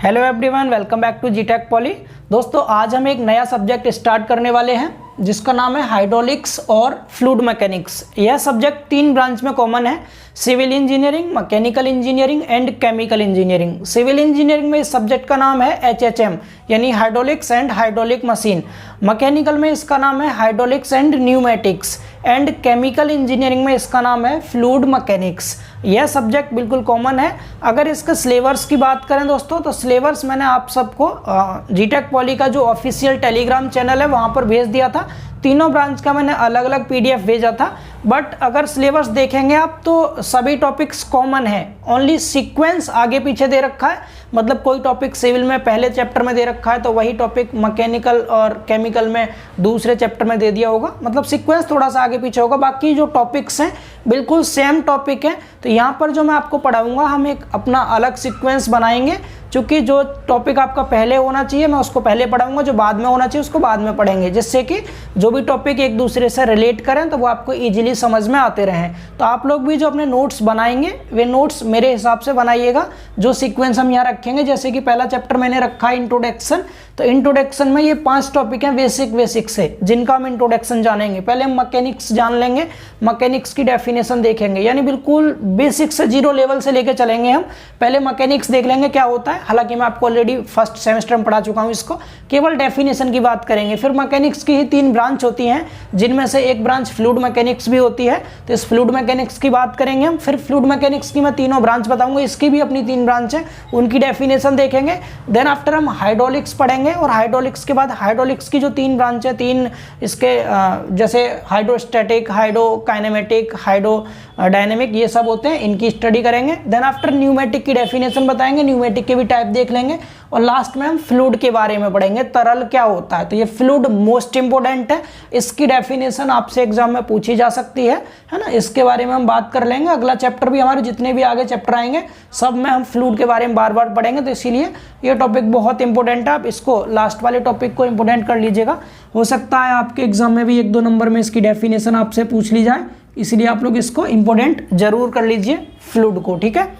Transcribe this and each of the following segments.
Hello everyone, welcome back to जीटेक Poly. दोस्तों, आज हम एक नया सब्जेक्ट स्टार्ट करने वाले हैं जिसका नाम है हाइड्रोलिक्स और फ्लूइड मैकेनिक्स। यह सब्जेक्ट 3 ब्रांच में कॉमन है, civil engineering, mechanical engineering and chemical engineering. Civil engineering में इस सब्जेक्ट का नाम है HHM यानी hydraulics and hydraulic machine. Mechanical में इसका नाम है hydraulics and pneumatics and chemical engineering में इसका नाम है फ्लूइड मैकेनिक्स। यह सब्जेक्ट बिल्कुल कॉमन है। अगर इसके सिलेबस की बात करें दोस्तों, तो सिलेबस मैंने आप सबको जीटेक पॉली का जो ऑफिशियल टेलीग्राम चैनल है वहाँ पर भेज दिया था। तीनों ब्रांच का मैंने अलग अलग PDF भेजा था। बट अगर सिलेबस देखेंगे आप तो सभी टॉपिक्स कॉमन है, ओनली सीक्वेंस आगे पीछे दे रखा है। मतलब कोई टॉपिक सिविल में पहले चैप्टर में दे रखा है तो वही टॉपिक मैकेनिकल और केमिकल में दूसरे चैप्टर में दे दिया होगा। मतलब सीक्वेंस थोड़ा सा आगे पीछे होगा, बाकी जो टॉपिक्स हैं बिल्कुल सेम टॉपिक है। तो यहाँ पर जो मैं आपको पढ़ाऊंगा हम एक अपना अलग सीक्वेंस बनाएंगे, क्योंकि जो टॉपिक आपका पहले होना चाहिए मैं उसको पहले पढ़ाऊंगा, जो बाद में होना चाहिए उसको बाद में पढ़ेंगे, जिससे कि जो भी टॉपिक एक दूसरे से रिलेट करें तो वो आपको इजीली समझ में आते रहें। तो आप लोग भी जो अपने नोट्स बनाएंगे वे नोट्स मेरे हिसाब से बनाइएगा। जो सीक्वेंस हम यहाँ रखेंगे, जैसे कि पहला चैप्टर मैंने रखा है इंट्रोडक्शन, तो इंट्रोडक्शन में ये 5 टॉपिक हैं बेसिक से, जिनका हम इंट्रोडक्शन जानेंगे। पहले हम मैकेनिक्स जान लेंगे, मैकेनिक्स की डेफिनेशन देखेंगे, यानी बिल्कुल बेसिक से 0 लेवल से लेके चलेंगे। हम पहले मैकेनिक्स देख लेंगे क्या होता है, हालांकि मैं आपको ऑलरेडी फर्स्ट सेमेस्टर में पढ़ा चुका हूं इसको, केवल डेफिनेशन की बात करेंगे। फिर मैकेनिक्स की ही 3 ब्रांच होती हैं, जिनमें से एक ब्रांच फ्लूइड मैकेनिक्स भी होती है, तो इस फ्लूइड मैकेनिक्स की बात करेंगे हम। फिर फ्लूइड मैकेनिक्स की मैं तीनों ब्रांच बताऊंगा, इसकी भी अपनी 3 ब्रांच है, उनकी डेफिनेशन देखेंगे। देन आफ्टर हम हाइड्रोलिक्स पढ़ेंगे, और हाइड्रोलिक्स के बाद हाइड्रोलिक्स की जो 3 ब्रांच है, 3 इसके जैसे हाइड्रोस्टैटिक, हाइड्रोकाइनेमेटिक, हाइड्रोडायनेमिक, ये सब होते हैं, इनकी स्टडी करेंगे। देन आफ्टर न्यूमेटिक की डेफिनेशन बताएंगे, न्यूमेटिक के भी टाइप देख लेंगे, और लास्ट में हम फ्लूइड के बारे में पढ़ेंगे, तरल क्या होता है। तो ये फ्लूइड मोस्ट इंपोर्टेंट है, इसकी डेफिनेशन आपसे एग्जाम में पूछी जा सकती है ना, इसके बारे में हम बात कर लेंगे। अगला चैप्टर भी, हमारे जितने भी आगे चैप्टर आएंगे सब में हम फ्लूइड के बारे में बार बार पढ़ेंगे, तो इसीलिए ये टॉपिक बहुत इंपॉर्टेंट है। आप इसको लास्ट वाले टॉपिक को इंपॉर्टेंट कर लीजिएगा, हो सकता है आपके एग्जाम में भी 1-2 नंबर में इसकी डेफिनेशन आपसे पूछ ली जाए, इसलिए आप लोग इसको इंपॉर्टेंट जरूर कर लीजिए फ्लूइड को, ठीक है।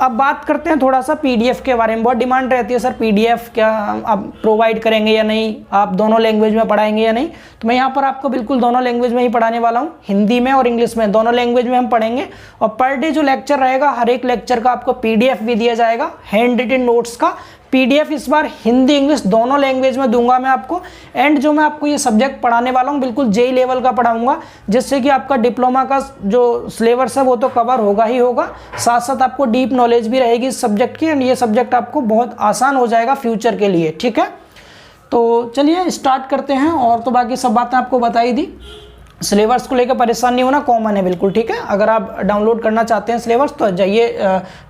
अब बात करते हैं थोड़ा सा PDF के बारे में। बहुत डिमांड रहती है, सर PDF क्या आप प्रोवाइड करेंगे या नहीं, आप दोनों लैंग्वेज में पढ़ाएंगे या नहीं। तो मैं यहाँ पर आपको बिल्कुल दोनों लैंग्वेज में ही पढ़ाने वाला हूँ, हिंदी में और इंग्लिश में, दोनों लैंग्वेज में हम पढ़ेंगे। और पर डे जो लेक्चर रहेगा, हर एक लेक्चर का आपको PDF भी दिया जाएगा, हैंड रिटन नोट्स का PDF इस बार हिंदी इंग्लिश दोनों लैंग्वेज में दूंगा मैं आपको। एंड जो मैं आपको ये सब्जेक्ट पढ़ाने वाला हूँ बिल्कुल JEE लेवल का पढ़ाऊंगा, जिससे कि आपका डिप्लोमा का जो सिलेबस है वो तो कवर होगा ही होगा, साथ साथ आपको डीप नॉलेज भी रहेगी इस सब्जेक्ट की, एंड ये सब्जेक्ट आपको बहुत आसान हो जाएगा फ्यूचर के लिए, ठीक है। तो चलिए स्टार्ट करते हैं, और तो बाकी सब बातें आपको बताई दी। सिलेबस को लेकर परेशान नहीं होना, कॉमन है बिल्कुल, ठीक है। अगर आप डाउनलोड करना चाहते हैं सिलेबस तो जाइए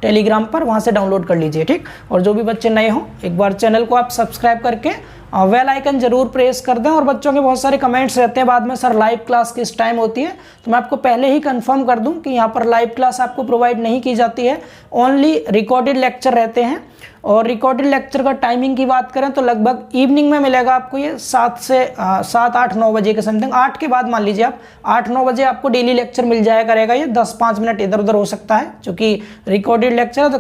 टेलीग्राम पर, वहाँ से डाउनलोड कर लीजिए, ठीक। और जो भी बच्चे नए हों, एक बार चैनल को आप सब्सक्राइब करके बेल आइकन जरूर प्रेस कर दें। और बच्चों के बहुत सारे कमेंट्स रहते हैं बाद में, सर लाइव क्लास किस टाइम होती है, तो मैं आपको पहले ही कंफर्म कर दूं कि यहाँ पर लाइव क्लास आपको प्रोवाइड नहीं की जाती है, ओनली रिकॉर्डेड लेक्चर रहते हैं। और रिकॉर्डेड लेक्चर का टाइमिंग की बात करें तो लगभग इवनिंग में मिलेगा आपको, ये 7 8 9 बजे के समथिंग, 8 के बाद मान लीजिए आप 8-9 बजे आपको डेली लेक्चर मिल जाया करेगा। ये 10-5 मिनट इधर उधर हो सकता है, क्योंकि रिकॉर्डेड लेक्चर है तो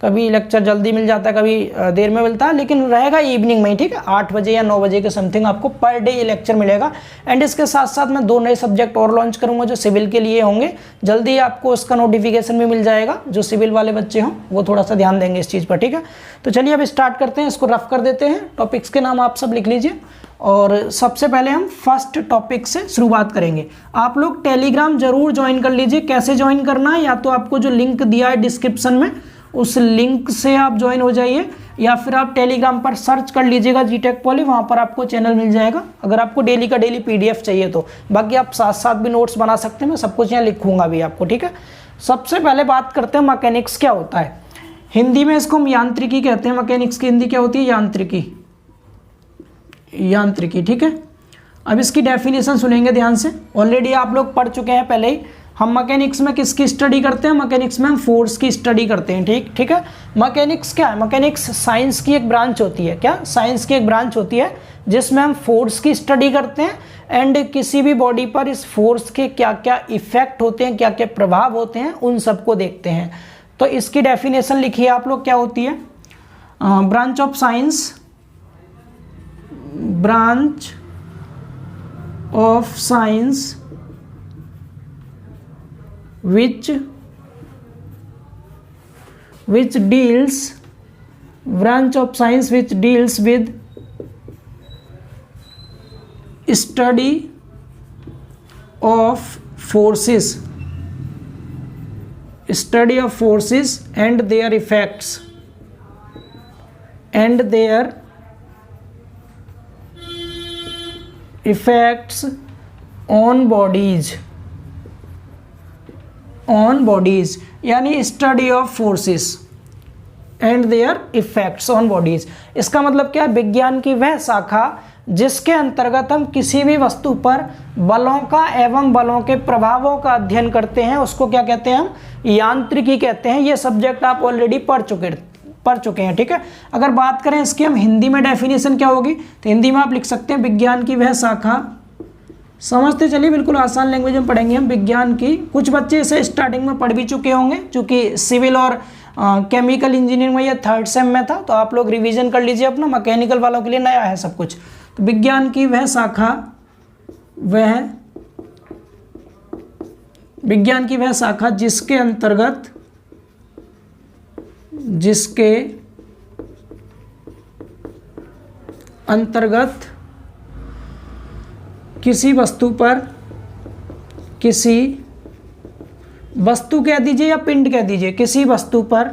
कभी लेक्चर जल्दी मिल जाता है, कभी देर में मिलता है, लेकिन रहेगा इवनिंग में ही, ठीक है। 8 बजे या 9 बजे के समथिंग आपको पर डे ये लेक्चर मिलेगा। एंड इसके साथ साथ मैं 2 नए सब्जेक्ट और लॉन्च करूंगा जो सिविल के लिए होंगे, जल्दी आपको उसका नोटिफिकेशन भी मिल जाएगा। जो सिविल वाले बच्चे हों वो थोड़ा सा ध्यान देंगे इस चीज़ पर, ठीक है। तो चलिए अब स्टार्ट करते हैं, इसको रफ कर देते हैं। टॉपिक्स के नाम आप सब लिख लीजिए, और सबसे पहले हम फर्स्ट टॉपिक से शुरुआत करेंगे। आप लोग टेलीग्राम जरूर ज्वाइन कर लीजिए। कैसे ज्वाइन करना है, या तो आपको जो लिंक दिया है डिस्क्रिप्शन में उस लिंक से आप ज्वाइन हो जाइए, या फिर आप टेलीग्राम पर सर्च कर लीजिएगा जीटेक पॉली, वहाँ पर आपको चैनल मिल जाएगा। अगर आपको डेली का डेली PDF चाहिए तो, बाकी आप साथ साथ भी नोट्स बना सकते हैं, मैं सब कुछ यहाँ लिखूंगा भी आपको, ठीक है। सबसे पहले बात करते हैं मैकेनिक्स क्या होता है। हिंदी में इसको हम यांत्रिकी कहते हैं, मैकेनिक्स की हिंदी क्या होती है, यांत्रिकी, ठीक है। अब इसकी डेफिनेशन सुनेंगे ध्यान से, ऑलरेडी आप लोग पढ़ चुके हैं पहले ही। हम मैकेनिक्स में किसकी स्टडी करते हैं, मैकेनिक्स में हम फोर्स की स्टडी करते हैं, ठीक है। मैकेनिक्स क्या है, मैकेनिक्स साइंस की एक ब्रांच होती है, क्या साइंस की एक ब्रांच होती है जिसमें हम फोर्स की स्टडी करते हैं, एंड किसी भी बॉडी पर इस फोर्स के क्या क्या इफेक्ट होते हैं, क्या क्या प्रभाव होते हैं, उन सबको देखते हैं। तो इसकी डेफिनेशन लिखिए आप लोग क्या होती है। Branch of science, branch of science which deals, branch of science which deals with study of forces, study of forces and their effects, and their effects on bodies, on bodies, यानी study of forces and their effects on bodies. इसका मतलब क्या है? विज्ञान की वह शाखा जिसके अंतर्गत हम किसी भी वस्तु पर बलों का एवं बलों के प्रभावों का अध्ययन करते हैं, उसको क्या कहते हैं? हम यांत्रिकी कहते हैं। ये सब्जेक्ट आप ऑलरेडी पढ़ चुके हैं, ठीक है। अगर बात करें इसकी हम हिंदी में डेफिनेशन क्या होगी, तो हिंदी में आप लिख सकते हैं विज्ञान की वह शाखा, समझते चलिए बिल्कुल आसान लैंग्वेज में पढ़ेंगे हम। विज्ञान की, कुछ बच्चे इसे स्टार्टिंग में पढ़ भी चुके होंगे, क्योंकि सिविल और केमिकल इंजीनियरिंग में ये 3rd सेम में था, तो आप लोग रिवीजन कर लीजिए अपना। मैकेनिकल वालों के लिए नया है सब कुछ। तो विज्ञान की वह शाखा, विज्ञान की वह शाखा जिसके अंतर्गत किसी वस्तु पर, किसी वस्तु कह दीजिए या पिंड कह दीजिए, किसी वस्तु पर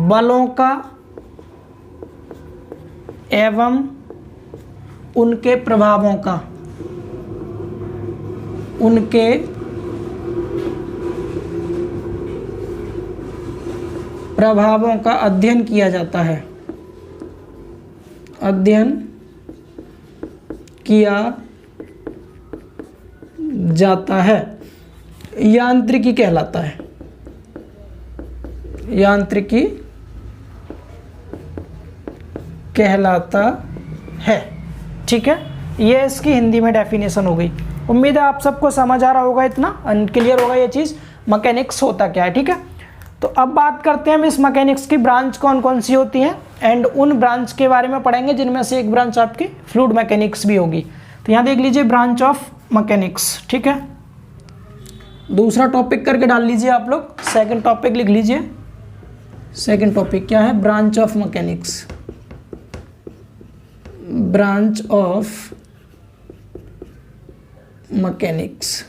बलों का एवं उनके प्रभावों का, उनके प्रभावों का अध्ययन किया जाता है, अध्ययन किया जाता है, यांत्रिकी कहलाता है, यांत्रिकी कहलाता है, ठीक है। ये इसकी हिंदी में डेफिनेशन हो गई। उम्मीद है आप सबको समझ आ रहा होगा, इतना क्लियर होगा ये चीज़ मैकेनिक्स होता क्या है, ठीक है। तो अब बात करते हैं हम इस मैकेनिक्स की ब्रांच कौन कौन सी होती हैं, एंड उन ब्रांच के बारे में पढ़ेंगे जिनमें से एक ब्रांच आपकी फ्लूइड मैकेनिक्स भी होगी। तो यहाँ देख लीजिए ब्रांच ऑफ मैकेनिक्स, ठीक है। दूसरा टॉपिक करके डाल लीजिए आप लोग, सेकंड टॉपिक लिख लीजिए। सेकंड टॉपिक क्या है? Branch of mechanics, branch of mechanics,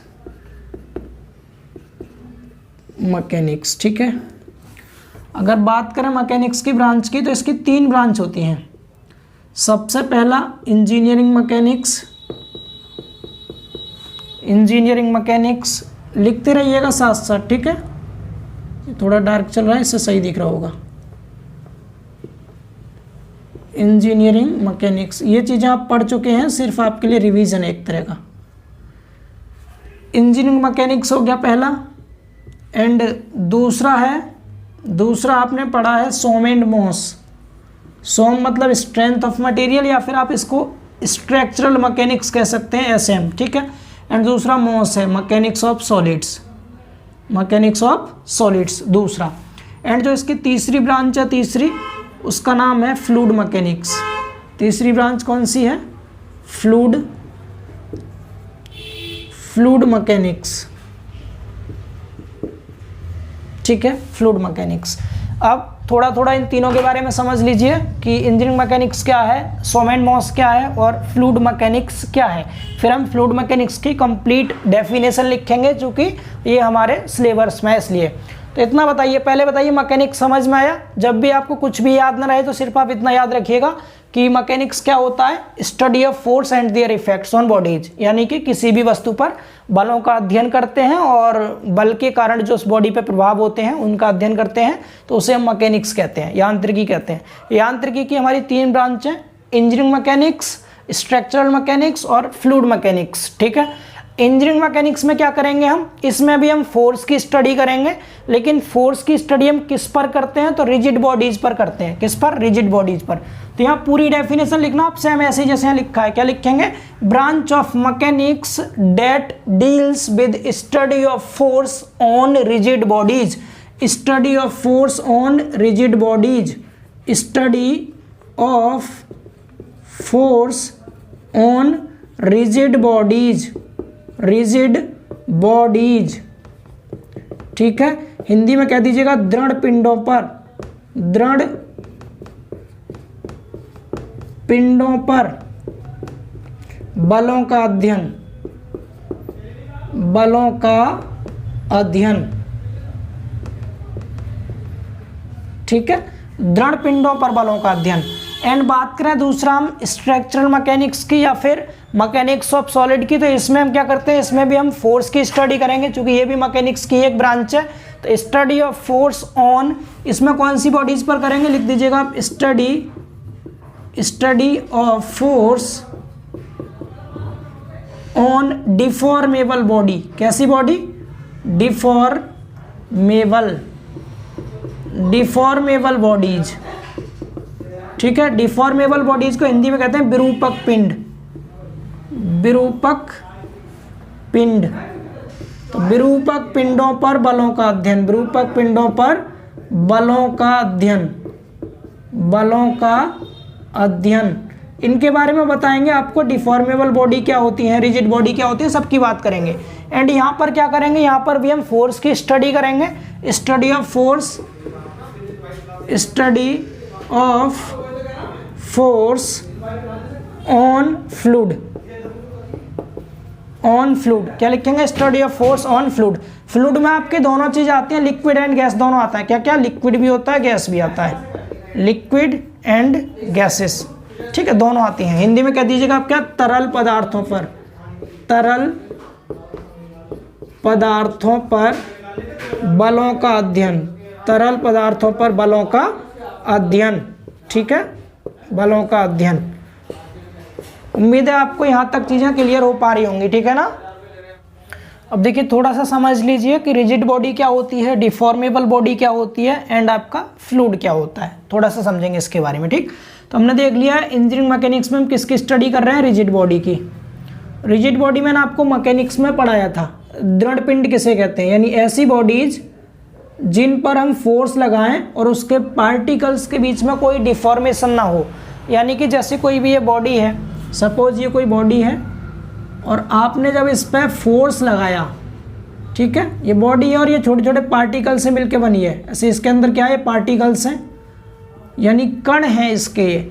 mechanics, ठीक है। अगर बात करें मैकेनिक्स की ब्रांच की, तो इसकी 3 ब्रांच होती हैं। सबसे पहला इंजीनियरिंग मैकेनिक्स, इंजीनियरिंग मैकेनिक्स लिखते रहिएगा साथ साथ, ठीक है। थोड़ा डार्क चल रहा है, इससे सही दिख रहा होगा। इंजीनियरिंग मैकेनिक्स, ये चीज़ें आप पढ़ चुके हैं, सिर्फ आपके लिए रिवीजन है एक तरह का। इंजीनियरिंग मैकेनिक्स हो गया पहला। एंड दूसरा आपने पढ़ा है सोम एंड मोस। सोम मतलब स्ट्रेंथ ऑफ मटेरियल, या फिर आप इसको स्ट्रक्चरल मैकेनिक्स कह सकते हैं, SM, ठीक है। एंड दूसरा मोस है mechanics of solids, mechanics of solids दूसरा। एंड जो इसकी तीसरी ब्रांच है, उसका नाम है फ्लूइड मैकेनिक्स। तीसरी ब्रांच कौन सी है? फ्लूइड मैकेनिक्स, ठीक है, फ्लूइड मैकेनिक्स। अब थोड़ा थोड़ा इन तीनों के बारे में समझ लीजिए कि इंजीनियरिंग मैकेनिक्स क्या है, सोम एंड मोस क्या है, और फ्लूइड मैकेनिक्स क्या है। फिर हम फ्लूइड मैकेनिक्स की कंप्लीट डेफिनेशन लिखेंगे, चूँकि ये हमारे सिलेबस में है इसलिए। तो इतना बताइए, पहले बताइए मैकेनिक्स समझ में आया? जब भी आपको कुछ भी याद ना रहे तो सिर्फ आप इतना याद रखिएगा कि मैकेनिक्स क्या होता है? Study of force and their effects on bodies, यानी कि किसी भी वस्तु पर बलों का अध्ययन करते हैं और बल के कारण जो उस बॉडी पे प्रभाव होते हैं उनका अध्ययन करते हैं, तो उसे हम मैकेनिक्स कहते हैं, यांत्रिकी कहते हैं। यांत्रिकी की हमारी 3 ब्रांच हैं, इंजीनियरिंग मैकेनिक्स, स्ट्रक्चरल मैकेनिक्स और फ्लूइड मैकेनिक्स, ठीक है। इंजीनियरिंग मैकेनिक्स में क्या करेंगे हम? इसमें भी हम फोर्स की स्टडी करेंगे, लेकिन फोर्स की स्टडी हम किस पर करते हैं? तो रिजिड बॉडीज पर करते हैं। किस पर? रिजिड बॉडीज पर। तो यहाँ पूरी डेफिनेशन लिखना आप सेम ऐसे जैसे यहाँ लिखा है। क्या लिखेंगे? Branch of mechanics date deals with study of force on rigid bodies study of force on rigid bodies, study of force on rigid bodies, rigid bodies, ठीक है। हिंदी में कह दीजिएगा दृढ़ पिंडों पर, दृढ़ पिंडों पर बलों का अध्ययन, बलों का अध्ययन, ठीक है, दृढ़ पिंडों पर बलों का अध्ययन। एंड बात करें दूसरा हम स्ट्रक्चरल मैकेनिक्स की या फिर मैकेनिक्स ऑफ सॉलिड की, तो इसमें हम क्या करते हैं, इसमें भी हम फोर्स की स्टडी करेंगे, क्योंकि ये भी मैकेनिक्स की एक ब्रांच है। तो स्टडी ऑफ फोर्स ऑन, इसमें कौन सी बॉडीज पर करेंगे, लिख दीजिएगा आप, study of force on deformable body. कैसी बॉडी, डिफॉर्मेबल, डिफॉर्मेबल बॉडीज, ठीक है। डिफॉर्मेबल बॉडीज को हिंदी में कहते हैं विरूपक पिंड, विरूपक पिंड। तो विरूपक पिंडों पर बलों का अध्ययन, विरूपक पिंडों पर बलों का अध्ययन, बलों का अध्ययन, इनके बारे में बताएंगे आपको। डिफॉर्मेबल बॉडी क्या होती है, रिजिड बॉडी क्या होती है, सबकी बात करेंगे। एंड यहाँ पर क्या करेंगे, यहाँ पर भी हम फोर्स की स्टडी करेंगे, study of force, study of force on fluid, on fluid, क्या लिखेंगे, study of force on fluid. Fluid में आपके दोनों चीज आती हैं, लिक्विड एंड गैस दोनों आता है। क्या क्या, लिक्विड भी होता है, गैस भी आता है, लिक्विड एंड गैसेस, ठीक है, दोनों आती हैं। हिंदी में कह दीजिएगा आप क्या, तरल पदार्थों पर, तरल पदार्थों पर बलों का अध्ययन, तरल पदार्थों पर बलों का अध्ययन, ठीक है, बलों का अध्ययन। उम्मीद है आपको यहाँ तक चीज़ें क्लियर हो पा रही होंगी, ठीक है ना। अब देखिए थोड़ा सा समझ लीजिए कि रिजिड बॉडी क्या होती है, डिफॉर्मेबल बॉडी क्या होती है, एंड आपका फ्लूइड क्या होता है, थोड़ा सा समझेंगे इसके बारे में, ठीक। तो हमने देख लिया है इंजीनियरिंग मैकेनिक्स में हम किसकी स्टडी कर रहे हैं, रिजिड बॉडी की। रिजिड बॉडी मैंने आपको मैकेनिक्स में पढ़ाया था, दृढ़ पिंड किसे कहते हैं, यानी ऐसी बॉडीज जिन पर हम फोर्स लगाएं और उसके पार्टिकल्स के बीच में कोई डिफॉर्मेशन ना हो। यानी कि जैसे कोई भी ये बॉडी है, सपोज ये कोई बॉडी है और आपने जब इस पर फोर्स लगाया, ठीक है, ये बॉडी है और ये छोटे छोटे पार्टिकल से मिलके बनी है। ऐसे इसके अंदर क्या है, पार्टिकल्स हैं, यानी कण हैं इसके।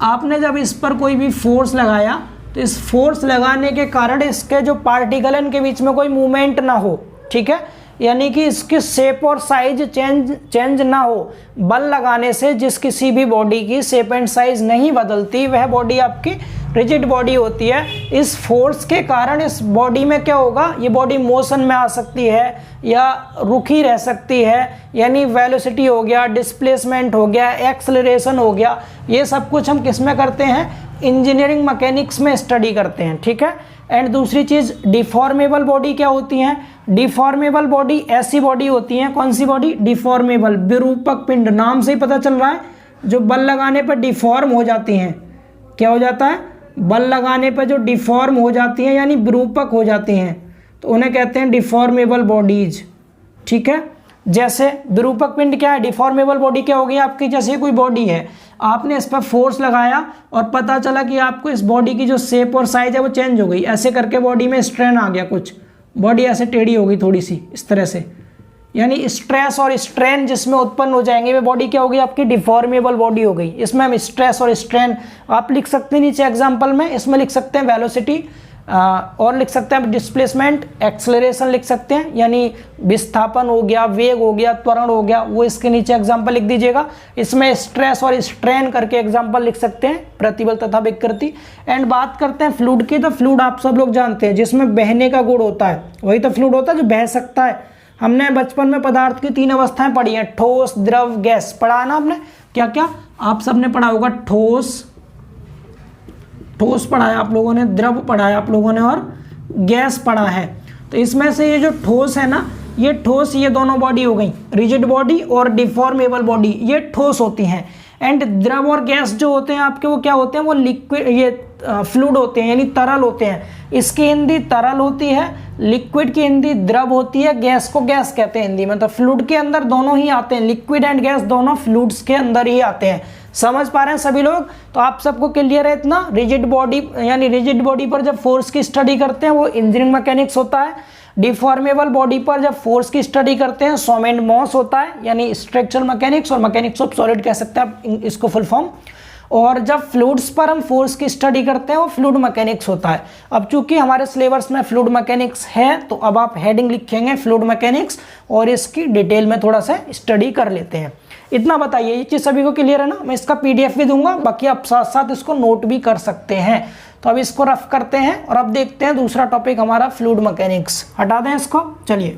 आपने जब इस पर कोई भी फोर्स लगाया तो इस फोर्स लगाने के कारण इसके जो पार्टिकल हैं इनके बीच में कोई मूवमेंट ना हो, ठीक है, यानी कि इसकी शेप और साइज चेंज ना हो। बल लगाने से जिस किसी भी बॉडी की शेप एंड साइज नहीं बदलती, वह बॉडी आपकी रिजिड बॉडी होती है। इस फोर्स के कारण इस बॉडी में क्या होगा, ये बॉडी मोशन में आ सकती है या रुकी रह सकती है, यानी वेलोसिटी हो गया, डिस्प्लेसमेंट हो गया, एक्सेलरेशन हो गया, ये सब कुछ हम किस में करते हैं, इंजीनियरिंग मैकेनिक्स में स्टडी करते हैं, ठीक है। एंड दूसरी चीज़, डिफॉर्मेबल बॉडी क्या होती हैं, डिफॉर्मेबल बॉडी ऐसी बॉडी होती हैं, कौन सी बॉडी, डिफॉर्मेबल, विरूपक पिंड, नाम से ही पता चल रहा है, जो बल लगाने पर डिफॉर्म हो जाती हैं। क्या हो जाता है, बल लगाने पर जो डिफॉर्म हो जाती हैं यानी विरूपक हो जाती हैं, तो उन्हें कहते हैं डिफॉर्मेबल बॉडीज, ठीक है। जैसे विरूपक पिंड क्या है, डिफॉर्मेबल बॉडी क्या होगी आपकी, जैसे कोई बॉडी है, आपने इस पर फोर्स लगाया और पता चला कि आपको इस बॉडी की जो शेप और साइज है वो चेंज हो गई, ऐसे करके बॉडी में स्ट्रेन आ गया, कुछ बॉडी ऐसे टेढ़ी हो गई थोड़ी सी इस तरह से, यानी स्ट्रेस और स्ट्रेन जिसमें उत्पन्न हो जाएंगे, वो बॉडी क्या होगी आपकी, डिफॉर्मेबल बॉडी हो गई। इसमें हम स्ट्रेस और स्ट्रेन आप लिख सकते हैं नीचे एग्जाम्पल में, इसमें लिख सकते हैं वेलोसिटी और लिख सकते हैं डिस्प्लेसमेंट, एक्सेलरेशन लिख सकते हैं, यानी विस्थापन हो गया, वेग हो गया, त्वरण हो गया, वो इसके नीचे एग्जाम्पल लिख दीजिएगा। इसमें स्ट्रेस और स्ट्रेन करके एग्जाम्पल लिख सकते हैं, प्रतिबल तथा विकृति। एंड बात करते हैं फ्लूइड की, तो फ्लूइड आप सब लोग जानते हैं जिसमें बहने का गुण होता है, वही तो फ्लूइड होता है जो बह सकता है। हमने बचपन में पदार्थ की 3 अवस्थाएं पढ़ी हैं, ठोस, द्रव, गैस, पढ़ा ना आपने, क्या क्या आप सबने पढ़ा होगा, ठोस पढ़ा है आप लोगों ने, द्रव पढ़ा है आप लोगों ने, और गैस पढ़ा है। तो इसमें से ये जो ठोस है ना, ये ठोस, ये दोनों बॉडी हो गई, रिजिड बॉडी और डिफॉर्मेबल बॉडी, ये ठोस होती हैं। एंड द्रव और गैस जो होते हैं आपके, वो क्या होते हैं, वो लिक्विड, ये फ्लूड होते हैं यानी तरल होते हैं। इसकी हिंदी तरल होती है, लिक्विड की हिंदी द्रव होती है, गैस को गैस कहते हैं हिंदी में। तो फ्लूड के अंदर दोनों ही आते हैं, लिक्विड एंड गैस दोनों फ्लूड्स के अंदर ही आते हैं। समझ पा रहे हैं सभी लोग? तो आप सबको क्लियर है इतना? रिजिड बॉडी यानी रिजिड बॉडी पर जब फोर्स की स्टडी करते हैं वो इंजीनियरिंग मैकेनिक्स होता है। डिफॉर्मेबल बॉडी पर जब फोर्स की स्टडी करते हैं सॉम एंड मॉस होता है यानी स्ट्रक्चरल मैकेनिक्स और मैकेनिक्स ऑफ सॉलिड कह सकते हैं आप इसको फुल फॉर्म। और जब फ्लूइड्स पर हम फोर्स की स्टडी करते हैं वो फ्लूइड मैकेनिक्स होता है। अब चूंकि हमारे सिलेबस में फ्लूइड मैकेनिक्स है तो अब आप हेडिंग लिखेंगे फ्लूइड मैकेनिक्स और इसकी डिटेल में थोड़ा सा स्टडी कर लेते हैं। इतना बताइए, ये चीज़ सभी को क्लियर है ना? मैं इसका PDF भी दूंगा, बाकी आप साथ साथ इसको नोट भी कर सकते हैं। तो अब इसको रफ करते हैं और अब देखते हैं दूसरा टॉपिक हमारा फ्लूइड मैकेनिक्स। हटा दें इसको, चलिए।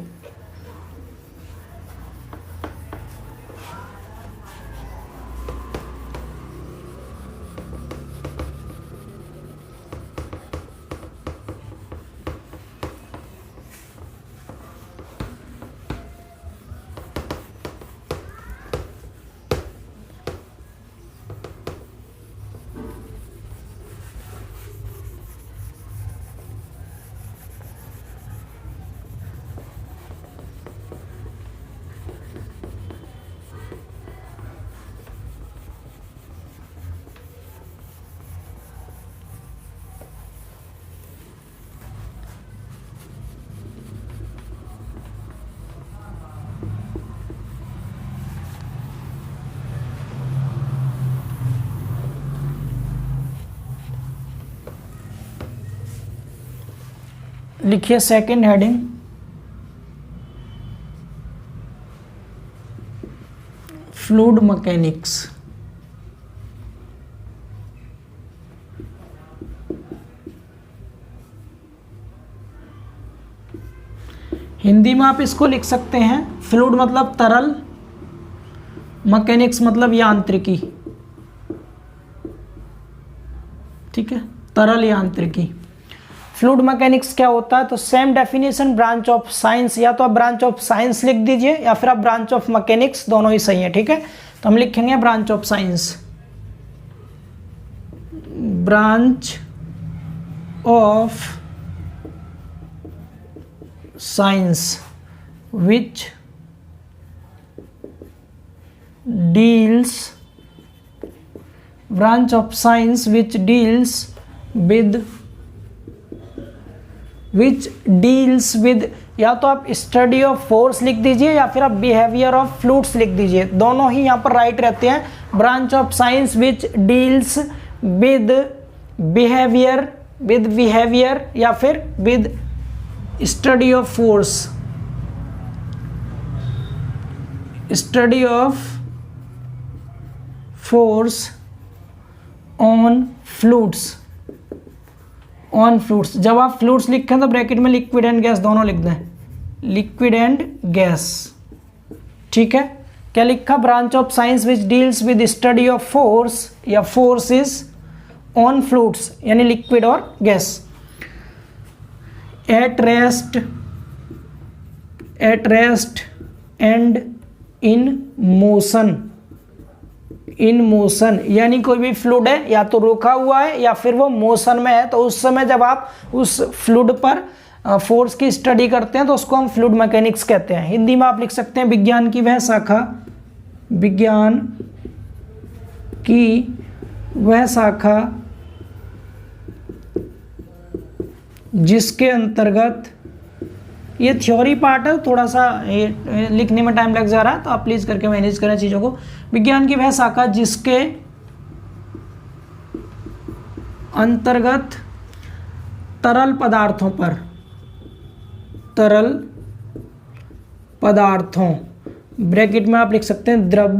लिखिए second heading, fluid mechanics. Hindi में आप इसको लिख सकते हैं, फ्लूइड मतलब तरल, मैकेनिक्स मतलब यांत्रिकी। ठीक है, तरल यांत्रिकी। फ्लूइड मैकेनिक्स क्या होता है? तो same definition, branch of science, या तो आप ब्रांच ऑफ साइंस लिख दीजिए या फिर आप ब्रांच ऑफ मैकेनिक्स, दोनों ही सही है। ठीक है, तो हम लिखेंगे branch of science, branch of science which deals, branch of science which deals with, which deals with, या तो आप स्टडी ऑफ फोर्स लिख दीजिए या फिर आप बिहेवियर ऑफ फ्लूइड्स लिख दीजिए, दोनों ही यहाँ पर राइट रहते हैं। Branch of science which deals with behaviour, with behaviour या फिर with study of force, study of force on fluids, on fluids. जब आप फ्लूइड्स लिखें तो ब्रैकेट में लिक्विड एंड गैस दोनों लिख दें, लिक्विड एंड गैस। ठीक है, क्या लिखा? Branch of science which deals with study of force या फोर्सेस ऑन फ्लूइड्स यानी लिक्विड और gas. At rest, eight rest and in motion, in motion यानी कोई भी फ्लूइड है या तो रुका हुआ है या फिर वो मोशन में है, तो उस समय जब आप उस फ्लूइड पर फोर्स की स्टडी करते हैं तो उसको हम फ्लूइड मैकेनिक्स कहते हैं। हिंदी में आप लिख सकते हैं विज्ञान की वह शाखा, विज्ञान की वह शाखा जिसके अंतर्गत, ये थ्योरी पार्ट है, थोड़ा सा ये लिखने में टाइम लग जा रहा है तो आप प्लीज़ करके मैनेज करें चीज़ों को। विज्ञान की वह शाखा जिसके अंतर्गत तरल पदार्थों पर, तरल पदार्थों, ब्रैकेट में आप लिख सकते हैं द्रव,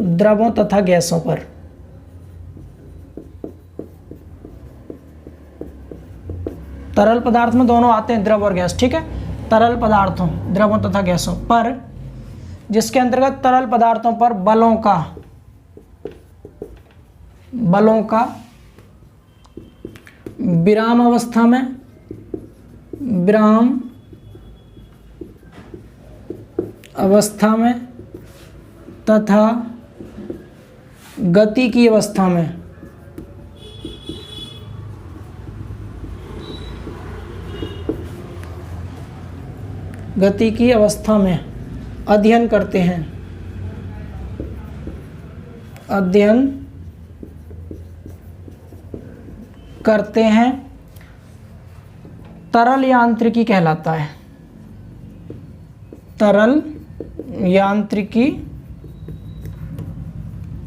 द्रवों तथा गैसों पर, तरल पदार्थ में दोनों आते हैं, द्रव और गैस। ठीक है, तरल पदार्थों, द्रवों तथा गैसों पर, जिसके अंतर्गत तरल पदार्थों पर बलों का, बलों का विराम अवस्था में, विराम अवस्था में तथा गति की अवस्था में, गति की अवस्था में अध्ययन करते हैं, अध्ययन करते हैं, तरल यांत्रिकी कहलाता है, तरल यांत्रिकी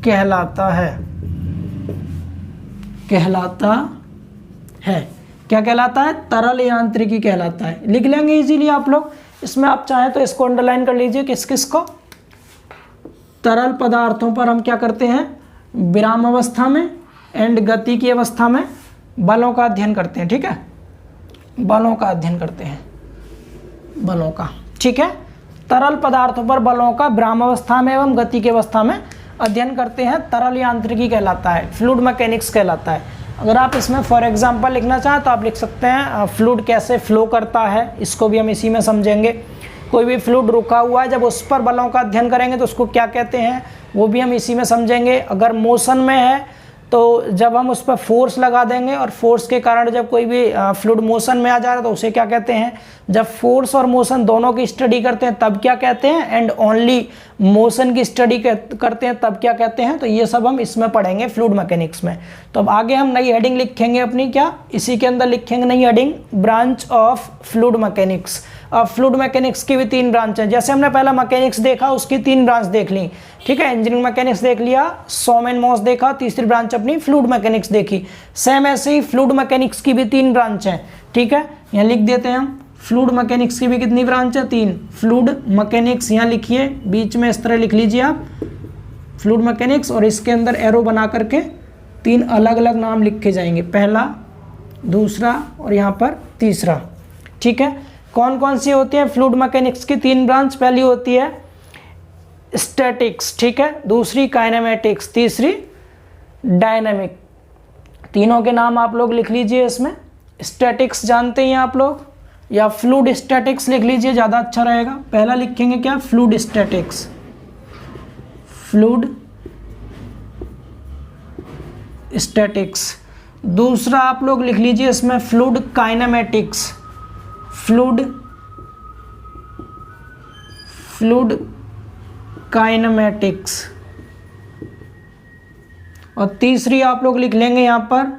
कहलाता है, क्या कहलाता है? तरल यांत्रिकी कहलाता है। लिख लेंगे इजीली आप लोग। इसमें आप चाहें तो इसको अंडरलाइन कर लीजिए, किस किस को। तरल पदार्थों पर हम क्या करते हैं? विराम अवस्था में एंड गति की अवस्था में बलों का अध्ययन करते हैं। ठीक है, बलों का अध्ययन करते हैं, बलों का। ठीक है, तरल पदार्थों पर बलों का विराम अवस्था में एवं गति की अवस्था में अध्ययन करते हैं, तरल यांत्रिकी कहलाता है, फ्लूइड मैकेनिक्स कहलाता है। अगर आप इसमें फॉर एग्जांपल लिखना चाहें तो आप लिख सकते हैं फ्लूइड कैसे फ्लो करता है, इसको भी हम इसी में समझेंगे। कोई भी फ्लूइड रुका हुआ है, जब उस पर बलों का अध्ययन करेंगे तो उसको क्या कहते हैं, वो भी हम इसी में समझेंगे। अगर मोशन में है तो जब हम उस पर फोर्स लगा देंगे और फोर्स के कारण जब कोई भी फ्लूइड मोशन में आ जा रहा है तो उसे क्या कहते हैं। जब फोर्स और मोशन दोनों की स्टडी करते हैं तब क्या कहते हैं, एंड ओनली मोशन की स्टडी करते हैं तब क्या कहते हैं। तो ये सब हम इसमें पढ़ेंगे फ्लूइड मैकेनिक्स में। तो अब आगे हम नई हेडिंग लिखेंगे अपनी, क्या इसी के अंदर लिखेंगे नई heading, branch of fluid mechanics. अब फ्लूइड मैकेनिक्स की भी 3 ब्रांच हैं। जैसे हमने पहला मैकेनिक्स देखा, उसकी 3 ब्रांच देख ली। ठीक है, इंजीनियरिंग मैकेनिक्स देख लिया, सॉम एंड मॉस देखा, तीसरी ब्रांच अपनी फ्लूइड मैकेनिक्स देखी। सेम ऐसे ही फ्लूइड मैकेनिक्स की भी 3 ब्रांच हैं। ठीक है, यहाँ लिख देते हैं हम, फ्लूइड मैकेनिक्स की भी कितनी ब्रांच है? 3। फ्लूइड मैकेनिक्स यहाँ लिखिए, बीच में इस तरह लिख लीजिए आप फ्लूइड मैकेनिक्स, और इसके अंदर एरो बना करके 3 अलग अलग नाम लिखे जाएंगे, पहला, दूसरा और यहाँ पर तीसरा। ठीक है, कौन कौन सी होती है फ्लूइड मैकेनिक्स की 3 ब्रांच? पहली होती है स्टैटिक्स, ठीक है, दूसरी काइनेमेटिक्स, तीसरी डायनामिक। तीनों के नाम आप लोग लिख लीजिए इसमें। स्टैटिक्स जानते हैं आप लोग, या फ्लूइड स्टैटिक्स लिख लीजिए, ज़्यादा अच्छा रहेगा। पहला लिखेंगे क्या? Fluid statics, fluid statics. दूसरा आप लोग लिख लीजिए इसमें फ्लूइड काइनेमेटिक्स, फ्लूइड काइनेमेटिक्स। और तीसरी आप लोग लिख लेंगे यहाँ पर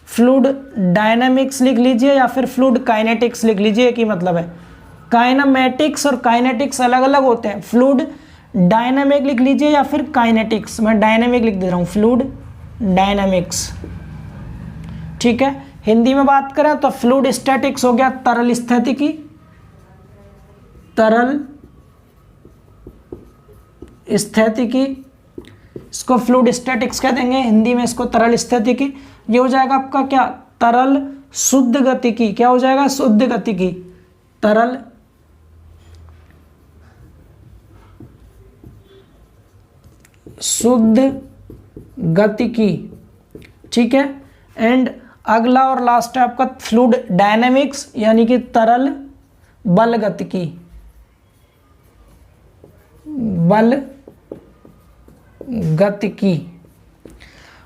फ्लूइड डायनामिक्स लिख लीजिए, या फिर फ्लूइड काइनेटिक्स लिख लीजिए, एक ही मतलब है। काइनेमेटिक्स और काइनेटिक्स अलग अलग होते हैं। फ्लूइड डायनामिक लिख लीजिए या फिर काइनेटिक्स, मैं डायनामिक लिख दे रहा हूँ, फ्लूइड डायनामिक्स। ठीक है, हिंदी में बात करें तो फ्लूइड स्टैटिक्स हो गया तरल स्थितिकी, तरल स्थितिकी, इसको फ्लूइड स्टैटिक्स कह देंगे, हिंदी में इसको तरल स्थितिकी। ये हो जाएगा आपका क्या? तरल शुद्ध गतिकी। क्या हो जाएगा? शुद्ध गतिकी, तरल शुद्ध गतिकी। ठीक है, एंड अगला और लास्ट है आपका फ्लूइड डायनामिक्स, यानी कि तरल बल गतिकी, बल गतिकी।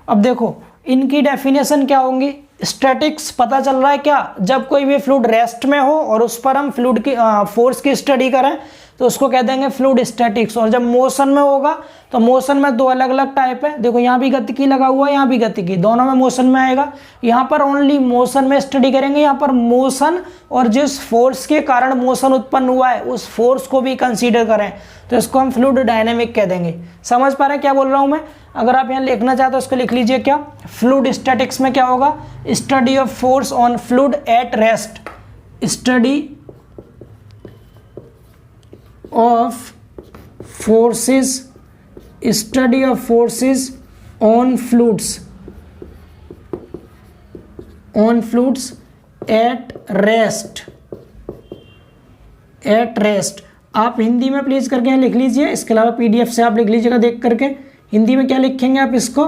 अब देखो इनकी डेफिनेशन क्या होंगी। स्टैटिक्स पता चल रहा है क्या? जब कोई भी फ्लूइड रेस्ट में हो और उस पर हम फ्लूइड की फोर्स की स्टडी करें तो उसको कह देंगे फ्लूइड स्टैटिक्स। और जब मोशन में होगा तो मोशन में 2 अलग अलग टाइप है। देखो यहाँ भी गतिकी लगा हुआ है, यहाँ भी गतिकी, दोनों में मोशन में आएगा। यहाँ पर ओनली मोशन में स्टडी करेंगे, यहाँ पर मोशन और जिस फोर्स के कारण मोशन उत्पन्न हुआ है उस फोर्स को भी कंसीडर करें तो इसको हम फ्लूइड डायनेमिक कह देंगे। समझ पा रहे हैं क्या बोल रहा हूँ मैं? अगर आप यहाँ लिखना चाहते हो उसको लिख लीजिए क्या? फ्लूइड स्टैटिक्स में क्या होगा? Study of force on fluid at rest, study of forces, study of forces on fluids, on fluids at rest, at rest. आप हिंदी में प्लीज करके यहाँ लिख लीजिए, इसके अलावा पीडीएफ से आप लिख लीजिएगा देख करके। हिंदी में क्या लिखेंगे आप इसको?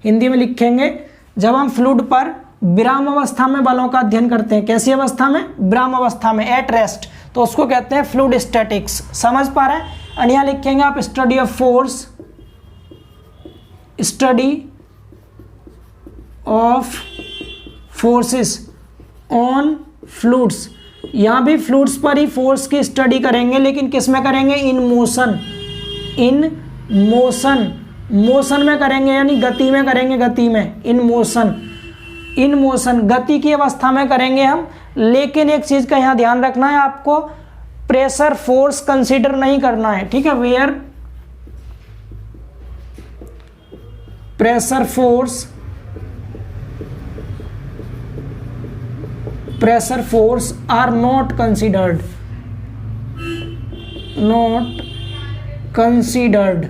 हिंदी में लिखेंगे जब हम फ्लूइड पर विराम अवस्था में बलों का अध्ययन करते हैं। कैसी अवस्था में? विराम अवस्था में, एट रेस्ट, तो उसको कहते हैं फ्लूइड स्टैटिक्स। समझ पा रहे हैं? और यहाँ लिखेंगे आप study of force, study of forces on fluids, यहाँ भी फ्लूइड्स पर ही फोर्स की स्टडी करेंगे, लेकिन किस में करेंगे? In motion, in motion, motion में करेंगे, यानी गति में करेंगे, गति में, इन मोशन, इन मोशन, गति की अवस्था में करेंगे हम। लेकिन एक चीज का यहाँ ध्यान रखना है आपको, प्रेशर फोर्स कंसीडर नहीं करना है, ठीक है। Where pressure force, pressure force are not considered, not considered,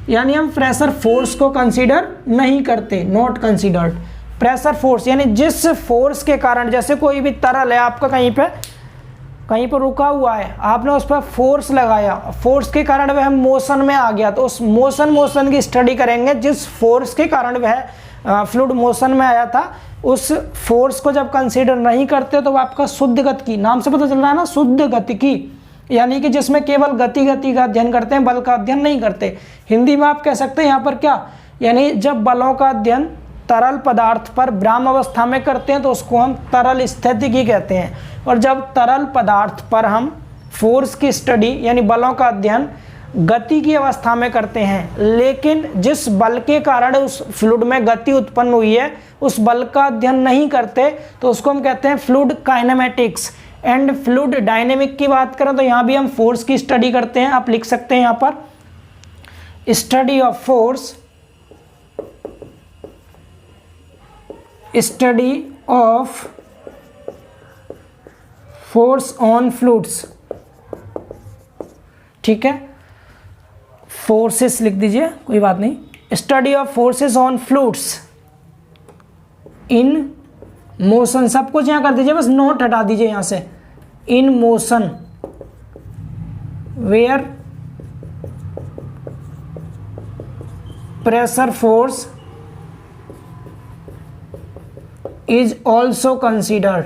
यानी हम प्रेशर फोर्स को कंसीडर नहीं करते, नॉट कंसीडर्ड। प्रेशर फोर्स यानी जिस फोर्स के कारण, जैसे कोई भी तरल है आपका कहीं पर रुका हुआ है, आपने उस पर फोर्स लगाया, फोर्स के कारण वह मोशन में आ गया, तो उस मोशन की स्टडी करेंगे। जिस फोर्स के कारण वह फ्लूइड मोशन में आया था, उस फोर्स को जब कंसीडर नहीं करते तो वह आपका शुद्ध गतिकी, नाम से पता चल रहा है ना, शुद्ध गतिकी, यानी कि जिसमें केवल गति का अध्ययन करते हैं, बल का अध्ययन नहीं करते। हिंदी में आप कह सकते हैं यहाँ पर क्या, यानी जब बलों का अध्ययन तरल पदार्थ पर ब्राह्मावस्था में करते हैं तो उसको हम तरल स्थितिकी कहते हैं, और जब तरल पदार्थ पर हम फोर्स की स्टडी यानी बलों का अध्ययन गति की अवस्था में करते हैं, लेकिन जिस बल के कारण उस फ्लूइड में गति उत्पन्न हुई है उस बल का अध्ययन नहीं करते, तो उसको हम कहते हैं fluid kinematics. And fluid dynamic की बात करें तो यहाँ भी हम फोर्स की स्टडी करते हैं। आप लिख सकते हैं यहाँ पर study of force, study of force on fluids, ठीक है, फोर्सेस लिख दीजिए, कोई बात नहीं। Study of forces on fluids in motion, सब कुछ यहाँ कर दीजिए, बस नोट हटा दीजिए यहाँ से। In motion where pressure force is also considered,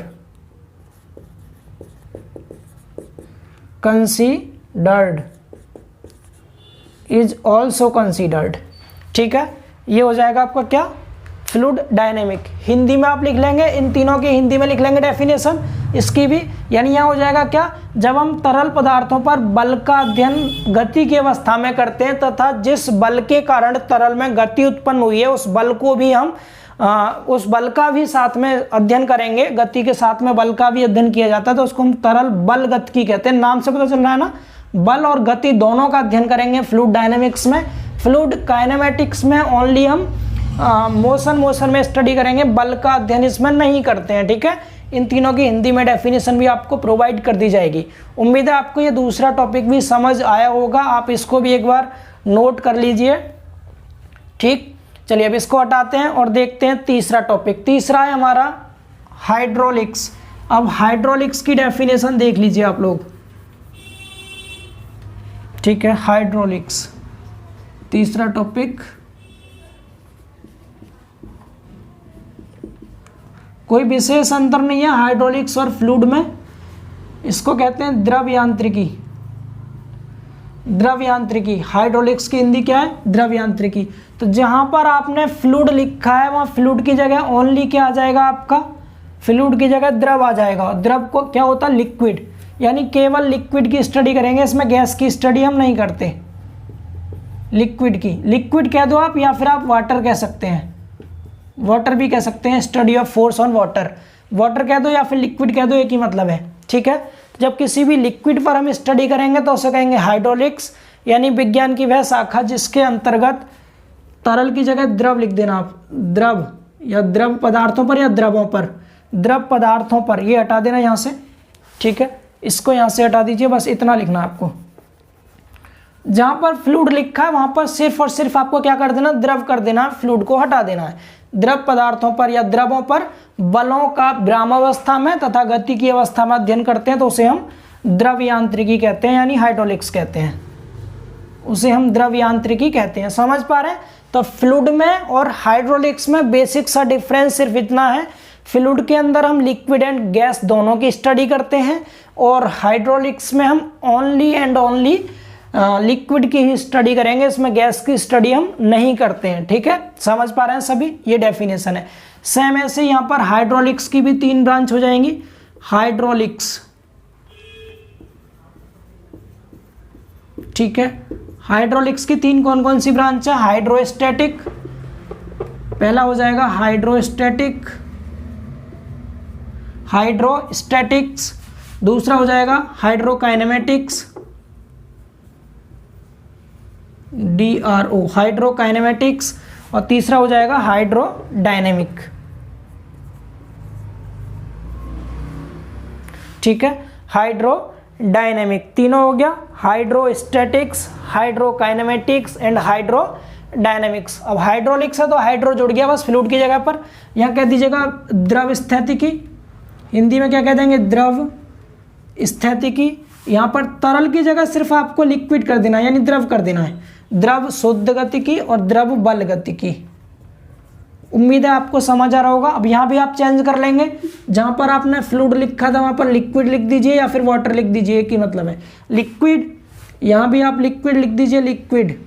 considered, is also considered, ठीक है। ये हो जाएगा आपका क्या, फ्लूइड डायनेमिक। हिंदी में आप लिख लेंगे, इन तीनों की हिंदी में लिख लेंगे डेफिनेशन इसकी भी, यानी यहाँ हो जाएगा क्या, जब हम तरल पदार्थों पर बल का अध्ययन गति की अवस्था में करते हैं तथा जिस बल के कारण तरल में गति उत्पन्न हुई है उस बल को भी हम उस बल का भी साथ में अध्ययन करेंगे, गति के साथ में बल का भी अध्ययन किया जाता है, तो उसको हम तरल बल गतिकी कहते हैं। नाम से पता चल रहा है ना, बल और गति दोनों का अध्ययन करेंगे फ्लूइड डायनेमिक्स में। फ्लूइड काइनेमेटिक्स में ओनली हम मोशन में स्टडी करेंगे, बल का अध्ययन इसमें नहीं करते हैं, ठीक है। इन तीनों की हिंदी में डेफिनेशन भी आपको प्रोवाइड कर दी जाएगी। उम्मीद है आपको ये दूसरा टॉपिक भी समझ आया होगा, आप इसको भी एक बार नोट कर लीजिए, ठीक। चलिए अब इसको हटाते हैं और देखते हैं तीसरा टॉपिक। तीसरा है हमारा हाइड्रोलिक्स। अब हाइड्रोलिक्स की डेफिनेशन देख लीजिए आप लोग, ठीक है। हाइड्रोलिक्स तीसरा टॉपिक, कोई विशेष अंतर नहीं है हाइड्रोलिक्स और फ्लूइड में, इसको कहते हैं द्रव यांत्रिकी। द्रव यांत्रिकी, हाइड्रोलिक्स की हिंदी क्या है, द्रव यांत्रिकी। तो जहां पर आपने फ्लूइड लिखा है वहां फ्लूइड की जगह ओनली क्या आ जाएगा आपका, फ्लूइड की जगह द्रव आ जाएगा। द्रव को क्या होता है, लिक्विड, यानी केवल लिक्विड की स्टडी करेंगे, इसमें गैस की स्टडी हम नहीं करते। लिक्विड की, लिक्विड कह दो आप, या फिर आप वाटर कह सकते हैं, वाटर भी कह सकते हैं, study of force on water, water कह दो या फिर लिक्विड कह दो, एक ही मतलब है, ठीक है। जब किसी भी लिक्विड पर हम स्टडी करेंगे तो उसे कहेंगे हाइड्रोलिक्स, यानी विज्ञान की वह शाखा जिसके अंतर्गत तरल की जगह द्रव लिख देना आप, द्रव या द्रव पदार्थों पर या द्रवों पर, द्रव पदार्थों पर, ये हटा देना यहाँ से, ठीक है। इसको यहाँ से हटा दीजिए, बस इतना लिखना आपको। जहाँ पर फ्लूइड लिखा है वहाँ पर सिर्फ और सिर्फ आपको क्या कर देना, द्रव कर देना, फ्लूइड को हटा देना है। द्रव पदार्थों पर या द्रवों पर बलों का ब्राह्मावस्था में तथा गति की अवस्था में अध्ययन करते हैं तो उसे हम द्रव यांत्रिकी कहते हैं, यानी हाइड्रोलिक्स कहते हैं, उसे हम द्रव यांत्रिकी कहते हैं। समझ पा रहे हैं? तो फ्लूइड में और हाइड्रोलिक्स में बेसिक सा डिफरेंस सिर्फ इतना है, फ्लूइड के अंदर हम लिक्विड एंड गैस दोनों की स्टडी करते हैं और हाइड्रोलिक्स में हम ओनली एंड ओनली लिक्विड की ही स्टडी करेंगे, इसमें गैस की स्टडी हम नहीं करते हैं, ठीक है। समझ पा रहे हैं सभी, ये डेफिनेशन है। सेम ऐसे यहाँ पर हाइड्रोलिक्स की भी 3 ब्रांच हो जाएंगी। हाइड्रोलिक्स, ठीक है। हाइड्रोलिक्स की 3 कौन कौन सी ब्रांच है? हाइड्रोस्टैटिक, पहला हो जाएगा हाइड्रोस्टैटिक, हाइड्रोस्टैटिक्स, दूसरा हो जाएगा हाइड्रोकाइनेमेटिक्स, DRO, हाइड्रोकाइनेमेटिक्स, और तीसरा हो जाएगा हाइड्रोडायनेमिक, ठीक है। हाइड्रोडायनेमिक तीनों हो गया, हाइड्रोस्टैटिक्स, हाइड्रोकाइनेमेटिक्स एंड हाइड्रोडायनेमिक्स। अब हाइड्रोलिक्स है तो हाइड्रो जुड़ गया बस फ्लूइड की जगह पर। यहाँ कह दीजिएगा द्रव स्थितिकी, हिंदी में क्या कह देंगे? द्रव स्थितिकी। यहाँ पर तरल की जगह सिर्फ आपको लिक्विड कर देना है, यानी द्रव कर देना है। द्रव शुद्ध गतिकी और द्रव बल गतिकी। उम्मीद है आपको समझ आ रहा होगा। अब यहाँ भी आप चेंज कर लेंगे, जहाँ पर आपने फ्लूइड लिखा था वहाँ पर लिक्विड लिख दीजिए या फिर वाटर लिख दीजिए, एक ही मतलब है लिक्विड। यहाँ भी आप लिक्विड लिख दीजिए, लिक्विड,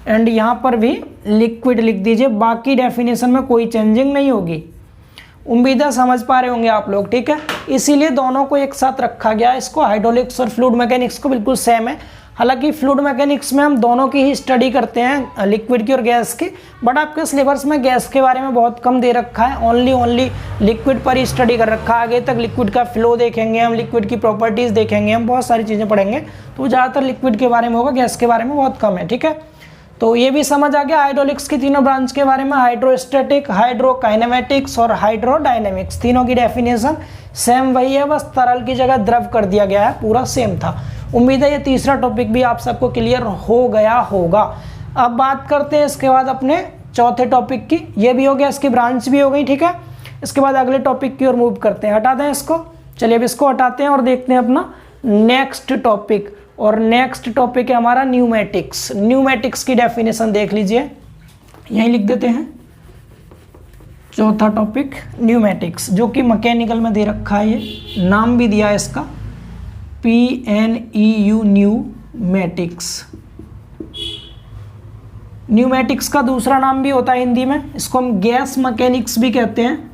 एंड यहाँ पर भी लिक्विड लिख दीजिए। बाकी डेफिनेशन में कोई चेंजिंग नहीं होगी। उम्मीद है समझ पा रहे होंगे आप लोग, ठीक है। इसीलिए दोनों को एक साथ रखा गया है, इसको हाइड्रोलिक्स और फ्लूइड मैकेनिक्स को बिल्कुल सेम है। हालांकि फ्लूइड मैकेनिक्स में हम दोनों की ही स्टडी करते हैं, लिक्विड की और गैस की, बट आपके सिलेबस में गैस के बारे में बहुत कम दे रखा है। ओनली लिक्विड पर ही स्टडी कर रखा है। आगे तक लिक्विड का फ्लो देखेंगे हम, लिक्विड की प्रॉपर्टीज़ देखेंगे हम, बहुत सारी चीज़ें पढ़ेंगे। तो ज़्यादातर लिक्विड के बारे में होगा, गैस के बारे में बहुत कम है, ठीक है। तो ये भी समझ आ गया हाइड्रोलिक्स की तीनों ब्रांच के बारे में, हाइड्रोस्टैटिक, हाइड्रोकाइनेमेटिक्स और हाइड्रोडायनेमिक्स। तीनों की डेफिनेशन सेम वही है, बस तरल की जगह द्रव कर दिया गया है, पूरा सेम था। उम्मीद है ये तीसरा टॉपिक भी आप सबको क्लियर हो गया होगा। अब बात करते हैं इसके बाद अपने चौथे टॉपिक की। ये भी हो गया, इसकी ब्रांच भी हो गई, ठीक है। इसके बाद अगले टॉपिक की ओर मूव करते हैं। हटा दें इसको, चलिए अब इसको हटाते हैं और देखते हैं अपना नेक्स्ट टॉपिक। और नेक्स्ट टॉपिक है हमारा न्यूमेटिक्स। न्यूमेटिक्स की डेफिनेशन देख लीजिए, यहीं लिख देते हैं। चौथा टॉपिक न्यूमेटिक्स, जो कि मैकेनिकल में दे रखा है, ये नाम भी दिया है इसका PNEU, न्यूमेटिक्स। न्यूमेटिक्स का दूसरा नाम भी होता है हिंदी में, इसको हम गैस मैकेनिक्स भी कहते हैं।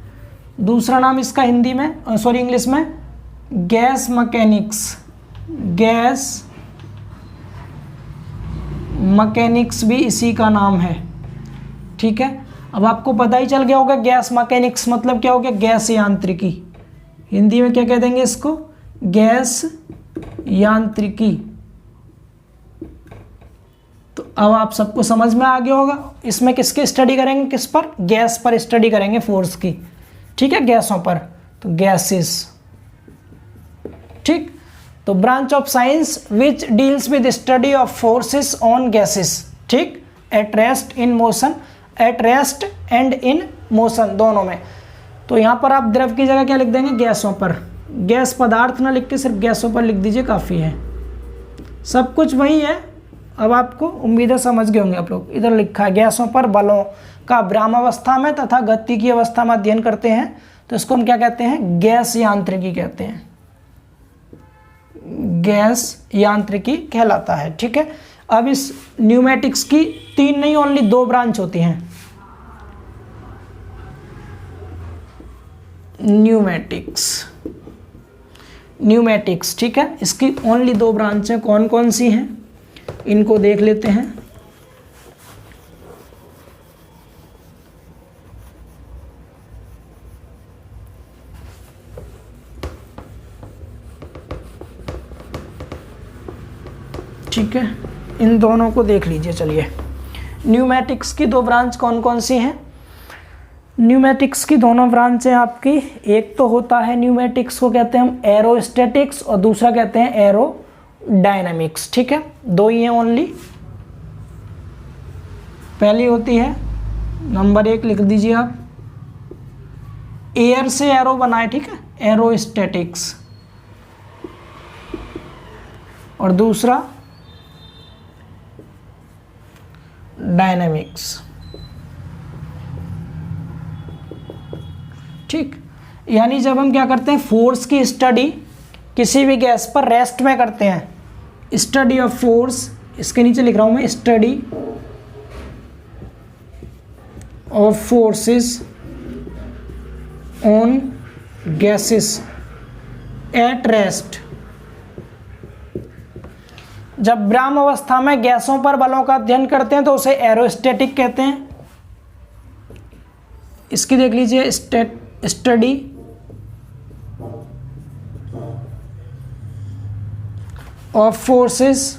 दूसरा नाम इसका हिंदी में, सॉरी इंग्लिश में, गैस मैकेनिक्स, गैस मैकेनिक्स भी इसी का नाम है, ठीक है। अब आपको पता ही चल गया होगा गैस मैकेनिक्स मतलब क्या हो गया? गैस यांत्रिकी। हिंदी में क्या कह देंगे इसको? गैस यांत्रिकी। तो अब आप सबको समझ में आ गया होगा। इसमें किसकी स्टडी करेंगे? किस पर? गैस पर स्टडी करेंगे, फोर्स की, ठीक है, गैसों पर। तो गैसेस, ठीक। तो branch of science which deals with study of forces on gases, ठीक, at rest in motion, at rest and in motion, दोनों में। तो यहाँ पर आप द्रव की जगह क्या लिख देंगे? गैसों पर। गैस पदार्थ ना लिख के सिर्फ गैसों पर लिख दीजिए, काफ़ी है। सब कुछ वही है। अब आपको उम्मीद है समझ गए होंगे आप लोग। इधर लिखा है गैसों पर बलों का विरामावस्था में तथा गति की अवस्था में अध्ययन करते हैं, तो इसको हम क्या कहते हैं? गैस यांत्रिकी कहते हैं। गैस यांत्रिकी कहलाता है, ठीक है। अब इस न्यूमेटिक्स की 3 नहीं, ओनली 2 ब्रांच होती हैं। न्यूमेटिक्स, ठीक है। इसकी ओनली 2 ब्रांच है। कौन कौन सी हैं इनको देख लेते हैं। ठीक है, इन दोनों को देख लीजिए। चलिए, न्यूमेटिक्स की 2 ब्रांच कौन कौन सी हैं? न्यूमेटिक्स की दोनों ब्रांच है आपकी। एक तो होता है न्यूमेटिक्स को कहते हैं हम एरोस्टैटिक्स, और दूसरा कहते हैं एरोडायनामिक्स, ठीक है। 2 ही हैं ओनली। पहली होती है, नंबर 1 लिख दीजिए आप, एयर से एरो बनाए, ठीक है, एरोस्टैटिक्स। और दूसरा डायनामिक्स, ठीक। यानी जब हम क्या करते हैं, फोर्स की स्टडी किसी भी गैस पर रेस्ट में करते हैं, स्टडी ऑफ फोर्स, इसके नीचे लिख रहा हूं मैं, study of forces on gases at rest. जब विराम अवस्था में गैसों पर बलों का अध्ययन करते हैं तो उसे एरोस्टैटिक कहते हैं। इसकी देख लीजिए study of forces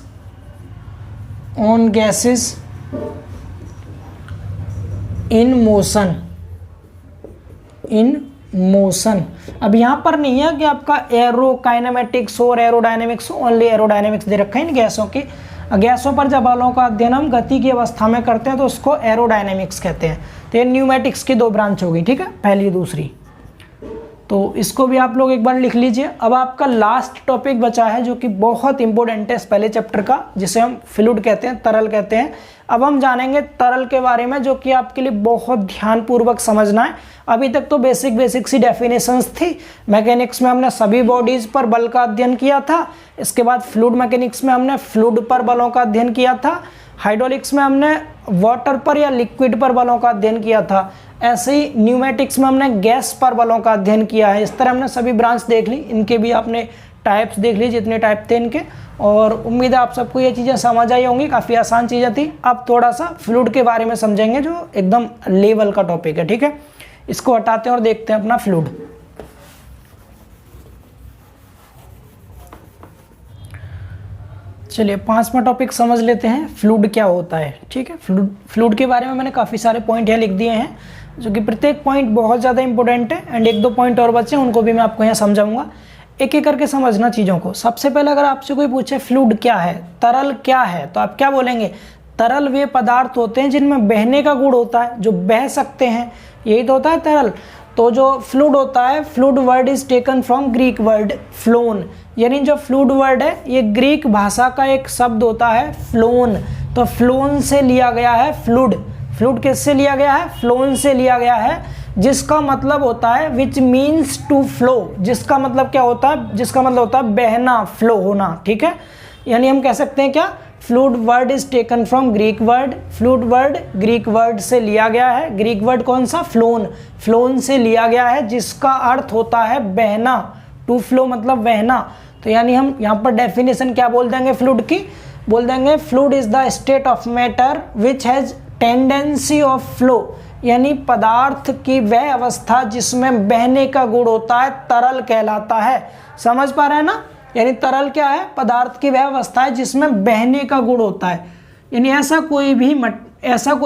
on gases in motion. अब यहाँ पर नहीं है कि आपका एरोकाइनेमेटिक्स और एरोडायनेमिक्स, ओनली एरोडायनेमिक्स दे रखा है इन गैसों की। गैसों पर जब बलों का अध्ययन हम गति की अवस्था में करते हैं तो उसको एरोडायनेमिक्स कहते हैं। तो ये न्यूमेटिक्स की दो ब्रांच हो गई, ठीक है, पहली दूसरी। तो इसको भी आप लोग एक बार लिख लीजिए। अब आपका लास्ट टॉपिक बचा है जो कि बहुत इंपॉर्टेंट है इस पहले चैप्टर का, जिसे हम फ्लूइड कहते हैं, तरल कहते हैं। अब हम जानेंगे तरल के बारे में, जो कि आपके लिए बहुत ध्यानपूर्वक समझना है। अभी तक तो बेसिक सी डेफिनेशंस थी। मैकेनिक्स में हमने सभी बॉडीज पर बल का अध्ययन किया था। इसके बाद फ्लूइड मैकेनिक्स में हमने फ्लूइड पर बलों का अध्ययन किया था। हाइड्रोलिक्स में हमने वाटर पर या लिक्विड पर बलों का अध्ययन किया था। ऐसे ही न्यूमेटिक्स में हमने गैस पर बलों का अध्ययन किया है। इस तरह हमने सभी ब्रांच देख ली, इनके भी आपने टाइप्स देख ली, जितने टाइप थे इनके। और उम्मीद है आप सबको ये चीज़ें समझ आई होंगी, काफ़ी आसान चीज़ें थी। अब थोड़ा सा फ्लूइड के बारे में समझेंगे जो एकदम लेवल का टॉपिक है, ठीक है। इसको हटाते हैं और देखते हैं अपना फ्लूइड। चलिए 5वां टॉपिक समझ लेते हैं, फ्लूइड क्या होता है, ठीक है। फ्लूइड के बारे में मैंने काफ़ी सारे पॉइंट यहाँ लिख दिए हैं, जो कि प्रत्येक पॉइंट बहुत ज़्यादा इंपॉर्टेंट है। एंड एक दो पॉइंट और बचे हैं, उनको भी मैं आपको यहाँ समझाऊंगा। एक एक करके समझना चीज़ों को। सबसे पहले अगर आपसे कोई पूछे फ्लूइड क्या है, तरल क्या है, तो आप क्या बोलेंगे? तरल वे पदार्थ होते हैं जिनमें बहने का गुण होता है, जो बह सकते हैं, यही तो होता है तरल। तो जो फ्लूइड होता है, fluid word is taken from Greek word phloem, यानी जो फ्लूइड वर्ड है ये ग्रीक भाषा का एक शब्द होता है फ्लोन। तो फ्लोन से लिया गया है फ्लूइड। फ्लूइड किससे लिया गया है? फ्लोन से लिया गया है, जिसका मतलब होता है विच मीन्स टू फ्लो। जिसका मतलब क्या होता है? जिसका मतलब होता है बहना, फ्लो होना, ठीक है। यानी हम कह सकते हैं क्या? Fluid word is taken from Greek word. Fluid word Greek word से लिया गया है। ग्रीक वर्ड कौन सा? फ्लोन। फ्लोन से लिया गया है, जिसका अर्थ होता है बहना। टू फ्लो मतलब बहना। तो यानी हम यहाँ पर डेफिनेशन क्या बोल देंगे फ्लूइड की? बोल देंगे fluid is the state of matter which has tendency of flow, यानी पदार्थ की वह अवस्था जिसमें बहने का गुण होता है, तरल कहलाता है। समझ पा रहे हैं ना? यानी तरल क्या है? पदार्थ की वह अवस्था है जिसमें बहने का गुण होता है। यानी ऐसा कोई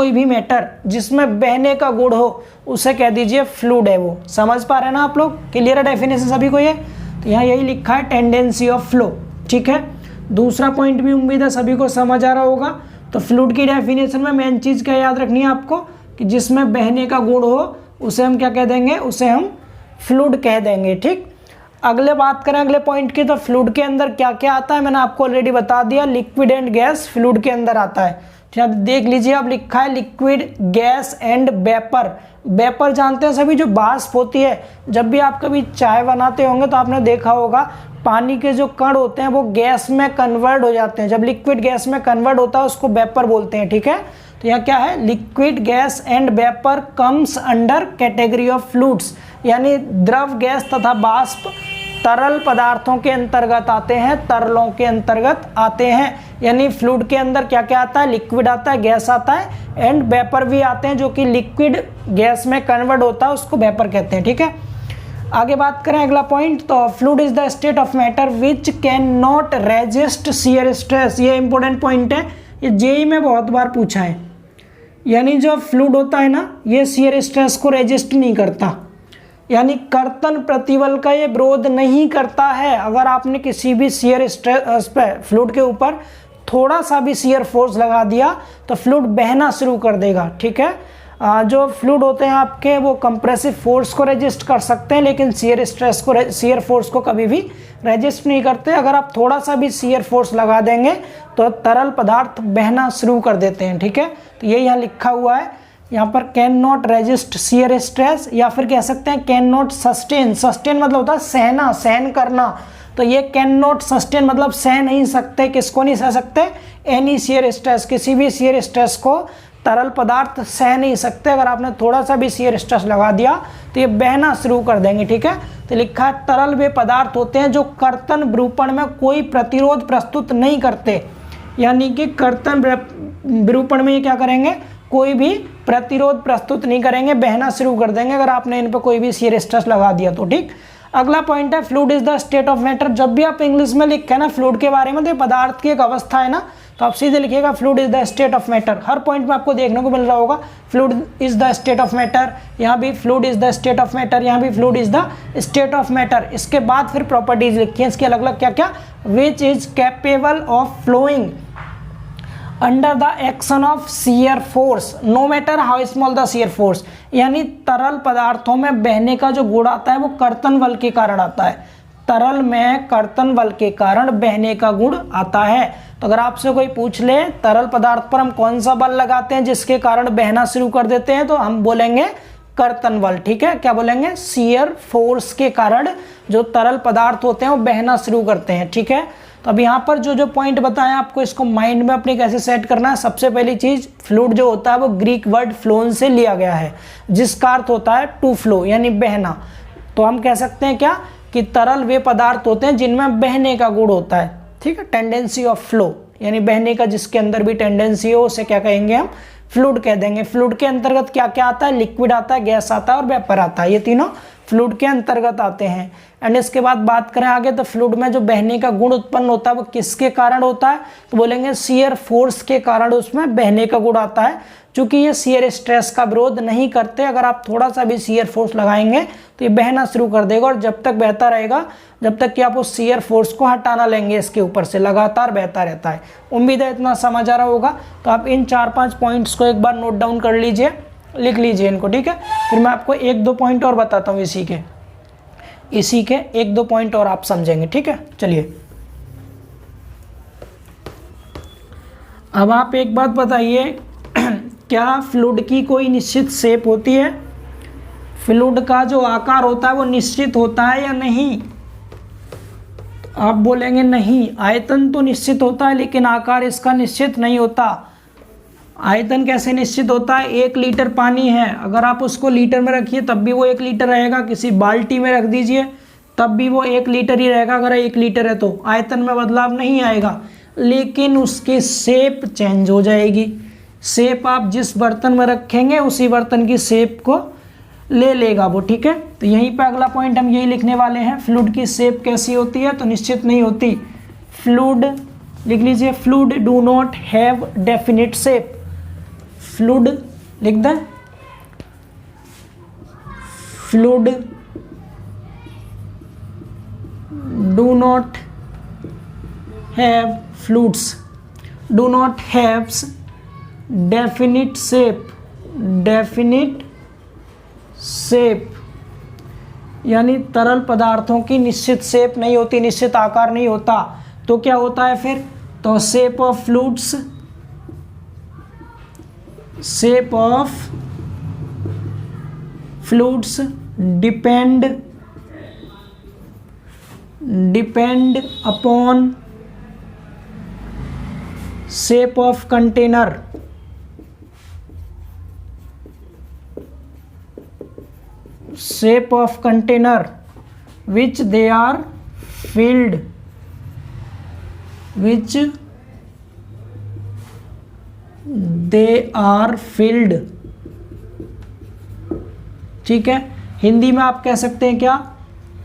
भी मैटर जिसमें बहने का गुण हो, उसे कह दीजिए फ्लूइड है वो। समझ पा रहे हैं ना आप लोग? क्लियर है डेफिनेशन सभी को ये? तो यहाँ यही लिखा है, टेंडेंसी ऑफ फ्लो, ठीक है। दूसरा पॉइंट भी उम्मीद है सभी को समझ आ रहा होगा। तो फ्लूइड की डेफिनेशन में मेन चीज़ क्या याद रखनी है आपको, कि जिसमें बहने का गुण हो उसे हम क्या कह देंगे? उसे हम फ्लूइड कह देंगे, ठीक। अगले बात करें अगले पॉइंट की, तो फ्लूइड के अंदर क्या क्या आता है, मैंने आपको ऑलरेडी बता दिया। लिक्विड एंड गैस फ्लूइड के अंदर आता है। देख लीजिए, अब लिखा है liquid, gas and vapour. Vapour जानते हैं सभी, जो वाष्प होती है। जब भी आप कभी चाय बनाते होंगे तो आपने देखा होगा, पानी के जो कण होते हैं वो गैस में कन्वर्ट हो जाते हैं। जब लिक्विड गैस में कन्वर्ट होता है उसको वेपर बोलते हैं, ठीक है। तो यहाँ क्या है? Liquid, gas and vapour comes under category of fluids, यानी द्रव, गैस तथा वाष्प तरल पदार्थों के अंतर्गत आते हैं, तरलों के अंतर्गत आते हैं। यानी फ्लूइड के अंदर क्या क्या आता है? लिक्विड आता है, गैस आता है एंड वेपर भी आते हैं, जो कि लिक्विड गैस में कन्वर्ट होता है, उसको वेपर कहते हैं, ठीक है। आगे बात करें अगला पॉइंट, तो fluid is the state of matter which can not resist shear stress. ये इंपॉर्टेंट पॉइंट है, ये जेईई में बहुत बार पूछा है। यानी जो फ्लूइड होता है ना, ये शियर स्ट्रेस को रेजिस्ट नहीं करता, यानी कर्तन प्रतिबल का ये विरोध नहीं करता है। अगर आपने किसी भी शियर स्ट्रेस पे फ्लूइड के ऊपर थोड़ा सा भी शियर फोर्स लगा दिया तो फ्लूइड बहना शुरू कर देगा, ठीक है। जो फ्लूइड होते हैं आपके, वो कंप्रेसिव फोर्स को रेजिस्ट कर सकते हैं, लेकिन शियर फोर्स को कभी भी रेजिस्ट नहीं करते। अगर आप थोड़ा सा भी शियर फोर्स लगा देंगे तो तरल पदार्थ बहना शुरू कर देते हैं, ठीक है। तो ये यहाँ लिखा हुआ है, यहाँ पर can not resist shear stress, या फिर कह सकते हैं कैन नॉट सस्टेन। सस्टेन मतलब होता है सहना, सहन करना। तो ये कैन नॉट सस्टेन मतलब सह नहीं सकते। किसको नहीं सह सकते? एनी शियर स्ट्रेस, किसी भी शियर स्ट्रेस को तरल पदार्थ सह नहीं सकते, अगर आपने थोड़ा सा भी शियर स्ट्रेस लगा दिया तो ये बहना शुरू कर देंगे। ठीक है, तो लिखा है तरल वे पदार्थ होते हैं जो कर्तन विरूपण में कोई प्रतिरोध प्रस्तुत नहीं करते, यानी कि कर्तन विरूपण में ये क्या करेंगे, कोई भी प्रतिरोध प्रस्तुत नहीं करेंगे, बहना शुरू कर देंगे अगर आपने इन पर कोई भी शियर स्ट्रेस लगा दिया तो। ठीक, अगला पॉइंट है fluid is the state of matter. जब भी आप इंग्लिश में लिखे ना फ्लूइड के बारे में तो पदार्थ की एक अवस्था है ना, तो आप सीधे लिखिएगा fluid is the state of matter. Her point में आपको देखने को मिल रहा होगा fluid is the state of matter, यहाँ भी fluid is the state of matter, यहाँ भी fluid is the state of matter. इसके बाद फिर प्रॉपर्टीज लिखी है इसकी अलग अलग क्या क्या, which is capable of flowing under the action of shear force no matter how small the shear force, यानी तरल पदार्थों में बहने का जो गुण आता है वो कर्तन बल के कारण आता है। तरल में कर्तन बल के कारण बहने का गुण आता है। तो अगर आपसे कोई पूछ ले तरल पदार्थ पर हम कौन सा बल लगाते हैं जिसके कारण बहना शुरू कर देते हैं, तो हम बोलेंगे कर्तन बल। ठीक है, क्या बोलेंगे, शियर फोर्स के कारण जो तरल पदार्थ होते हैं वो बहना शुरू करते हैं। ठीक है, तो अब यहाँ पर जो जो पॉइंट बताया आपको इसको माइंड में अपने कैसे सेट करना है। सबसे पहली चीज, फ्लूइड जो होता है वो ग्रीक वर्ड फ्लोन से लिया गया है जिसका अर्थ होता है टू फ्लो यानी बहना। तो हम कह सकते हैं क्या कि तरल वे पदार्थ होते हैं जिनमें बहने का गुण होता है। ठीक है, टेंडेंसी ऑफ फ्लो यानी बहने का जिसके अंदर भी टेंडेंसी हो उसे क्या कहेंगे हम, फ्लूइड कह देंगे। फ्लूइड के अंतर्गत क्या क्या आता है, लिक्विड आता है, गैस आता है और वेपर आता है, ये तीनों फ्लूइड के अंतर्गत आते हैं। एंड इसके बाद बात करें आगे तो फ्लूइड में जो बहने का गुण उत्पन्न होता है वो किसके कारण होता है, तो बोलेंगे शियर फोर्स के कारण उसमें बहने का गुण आता है। चूंकि ये शियर स्ट्रेस का विरोध नहीं करते, अगर आप थोड़ा सा भी शियर फोर्स लगाएंगे तो ये बहना शुरू कर देगा और जब तक बहता रहेगा जब तक कि आप उस शियर फोर्स को हटाना लेंगे इसके ऊपर से, लगातार बहता रहता है। उम्मीद है इतना समझ आ रहा होगा। तो आप इन 4-5 पॉइंट्स को एक बार नोट डाउन कर लीजिए, लिख लीजिए इनको। ठीक है, फिर मैं आपको 1-2 पॉइंट और बताता हूँ इसी के 1-2 पॉइंट और आप समझेंगे। ठीक है, चलिए अब आप एक बात बताइए, क्या फ्लूइड की कोई निश्चित शेप होती है? फ्लूइड का जो आकार होता है वो निश्चित होता है या नहीं? तो आप बोलेंगे नहीं, आयतन तो निश्चित होता है लेकिन आकार इसका निश्चित नहीं होता। आयतन कैसे निश्चित होता है, 1 लीटर पानी है, अगर आप उसको लीटर में रखिए तब भी वो 1 लीटर रहेगा, किसी बाल्टी में रख दीजिए तब भी वो 1 लीटर ही रहेगा। अगर 1 लीटर है तो आयतन में बदलाव नहीं आएगा, लेकिन उसकी शेप चेंज हो जाएगी। शेप आप जिस बर्तन में रखेंगे उसी बर्तन की शेप को ले लेगा वो। ठीक है, तो यहीं पे अगला पॉइंट हम यही लिखने वाले हैं, फ्लूइड की शेप कैसी होती है, तो निश्चित नहीं होती। फ्लूइड लिख लीजिए, fluid do not have definite shape. Fluid लिख दें, fluid do not have, fluids do not haves definite shape, definite shape यानी तरल पदार्थों की निश्चित शेप नहीं होती, निश्चित आकार नहीं होता। तो क्या होता है फिर, तो shape of fluids, shape of fluids depend upon shape of container, shape of container which they are filled, which they are filled। ठीक है, हिंदी में आप कह सकते हैं क्या,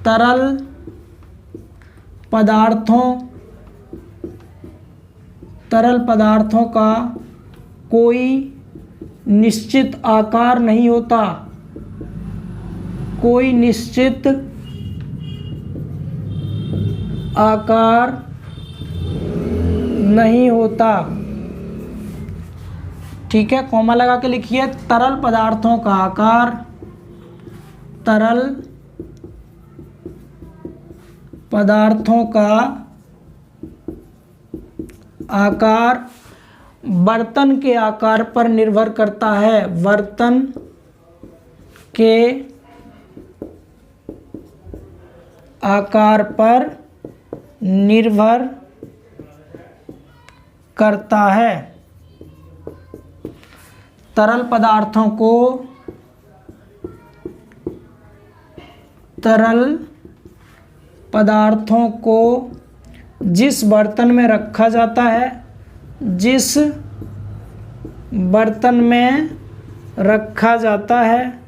तरल पदार्थों का कोई निश्चित आकार नहीं होता, कोई निश्चित आकार नहीं होता। ठीक है, कॉमा लगा के लिखिए, तरल पदार्थों का आकार, तरल पदार्थों का आकार बर्तन के आकार पर निर्भर करता है, बर्तन के आकार पर निर्भर करता है। तरल पदार्थों को जिस बर्तन में रखा जाता है, जिस बर्तन में रखा जाता है,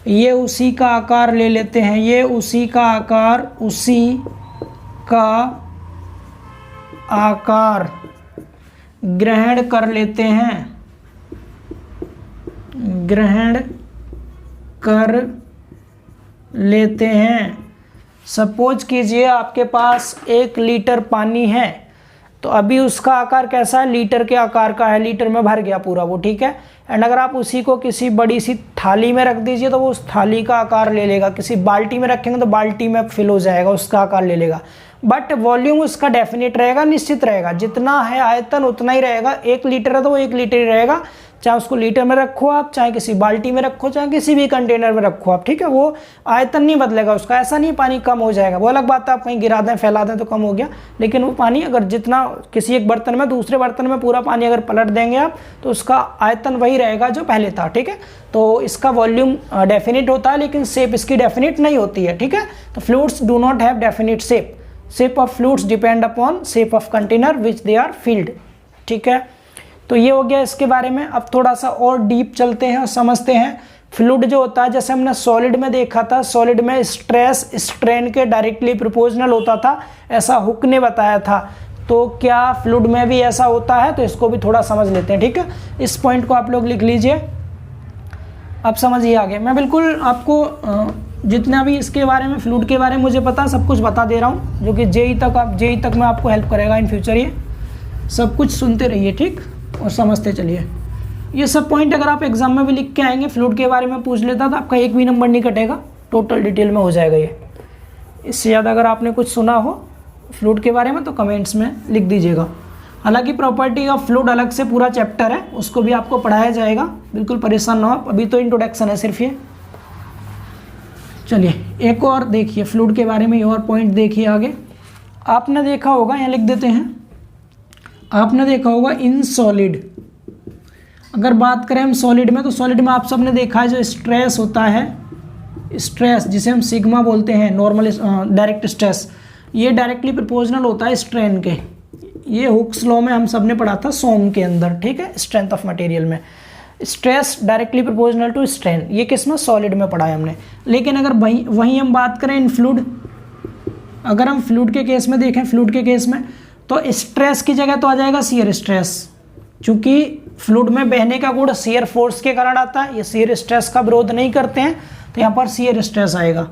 ये उसी का आकार ले लेते हैं, ये उसी का आकार ग्रहण कर लेते हैं, सपोज कीजिए आपके पास 1 लीटर पानी है, तो अभी उसका आकार कैसा है, लीटर के आकार का है, लीटर में भर गया पूरा वो, ठीक है। एंड अगर आप उसी को किसी बड़ी सी थाली में रख दीजिए तो वो उस थाली का आकार ले लेगा, किसी बाल्टी में रखेंगे तो बाल्टी में फिल हो जाएगा, उसका आकार ले लेगा। बट वॉल्यूम उसका डेफिनेट रहेगा, निश्चित रहेगा, जितना है आयतन उतना ही रहेगा। 1 लीटर है तो वो 1 लीटर ही रहेगा, चाहे उसको लीटर में रखो आप, चाहे किसी बाल्टी में रखो, चाहे किसी भी कंटेनर में रखो आप, ठीक है। वो आयतन नहीं बदलेगा उसका, ऐसा नहीं पानी कम हो जाएगा, वो अलग बात है, आप कहीं गिरा दें फैला दें तो कम हो गया, लेकिन वो पानी अगर जितना किसी एक बर्तन में दूसरे बर्तन में पूरा पानी अगर पलट देंगे आप तो उसका आयतन वही रहेगा जो पहले था, ठीक है। तो इसका वॉल्यूम डेफिनिट होता है लेकिन शेप इसकी डेफिनिट नहीं होती है, ठीक है। तो fluids do not have definite shape of fluids depend upon shape of container which they are filled, ठीक है। तो ये हो गया इसके बारे में। अब थोड़ा सा और डीप चलते हैं और समझते हैं फ्लूइड जो होता है, जैसे हमने सॉलिड में देखा था, सॉलिड में स्ट्रेस स्ट्रेन के डायरेक्टली प्रोपोर्शनल होता था, ऐसा हुक ने बताया था। तो क्या फ्लूइड में भी ऐसा होता है, तो इसको भी थोड़ा समझ लेते हैं, ठीक है। इस पॉइंट को आप लोग लिख लीजिए, अब समझिए आगे। मैं बिल्कुल आपको जितना भी इसके बारे में फ्लूइड के बारे में मुझे पता सब कुछ बता दे रहा हूँ, जो कि जेई तक में आपको हेल्प करेगा इन फ्यूचर। ये सब कुछ सुनते रहिए, ठीक, और समझते चलिए। ये सब पॉइंट अगर आप एग्जाम में भी लिख के आएंगे, फ्लूइड के बारे में पूछ लेता तो आपका एक भी नंबर नहीं कटेगा, टोटल डिटेल में हो जाएगा ये। इससे ज़्यादा अगर आपने कुछ सुना हो फ्लूइड के बारे में तो कमेंट्स में लिख दीजिएगा। हालांकि प्रॉपर्टी ऑफ फ्लूइड अलग से पूरा चैप्टर है, उसको भी आपको पढ़ाया जाएगा, बिल्कुल परेशान ना हो आप, अभी तो इंट्रोडक्शन है सिर्फ ये। चलिए एक और देखिए फ्लूइड के बारे में, ये और पॉइंट देखिए आगे। आपने देखा होगा, यहाँ लिख देते हैं, आपने देखा होगा इन सॉलिड, अगर बात करें हम सॉलिड में, तो सॉलिड में आप सबने देखा है जो स्ट्रेस होता है, स्ट्रेस जिसे हम सिग्मा बोलते हैं, नॉर्मल डायरेक्ट स्ट्रेस, ये डायरेक्टली प्रोपोर्शनल होता है स्ट्रेन के। ये हुक्स लॉ में हम सबने पढ़ा था सोम के अंदर, ठीक है, स्ट्रेंथ ऑफ मटेरियल में, stress directly proportional to strain, ये किस में, सॉलिड में पढ़ा है हमने। लेकिन अगर वहीं हम बात करें इन फ्लूइड, अगर हम फ्लूइड के केस में देखें, फ्लूइड के केस में तो स्ट्रेस की जगह तो आ जाएगा शियर स्ट्रेस, क्योंकि फ्लूइड में बहने का गुण शियर फोर्स के कारण आता है, ये शियर स्ट्रेस का विरोध नहीं करते हैं, तो यहाँ पर शियर स्ट्रेस आएगा,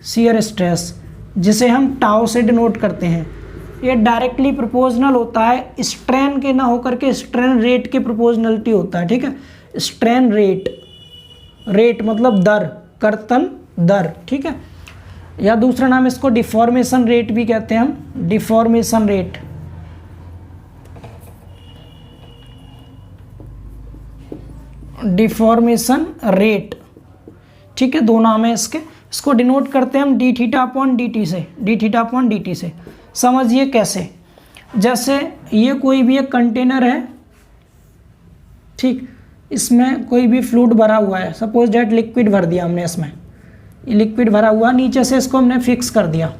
शियर स्ट्रेस, जिसे हम टाउ से डिनोट करते हैं। ये डायरेक्टली प्रोपोर्शनल होता है स्ट्रेन के ना होकर के स्ट्रेन रेट के प्रोपोर्शनलिटी होता है, ठीक है। स्ट्रेन रेट मतलब दर, कर्तन दर, ठीक है, या दूसरा नाम इसको डिफॉर्मेशन रेट भी कहते हैं हम, डिफॉर्मेशन रेट। डिफॉर्मेशन रेट, ठीक है, दो नाम है इसके। इसको डिनोट करते हैं हम D theta upon D T से, D theta upon D T से। समझिए कैसे, जैसे ये कोई भी एक कंटेनर है, ठीक, इसमें कोई भी फ्लूइड भरा हुआ है, सपोज डेट लिक्विड भर दिया हमने इसमें, ये लिक्विड भरा हुआ, नीचे से इसको हमने फिक्स कर दिया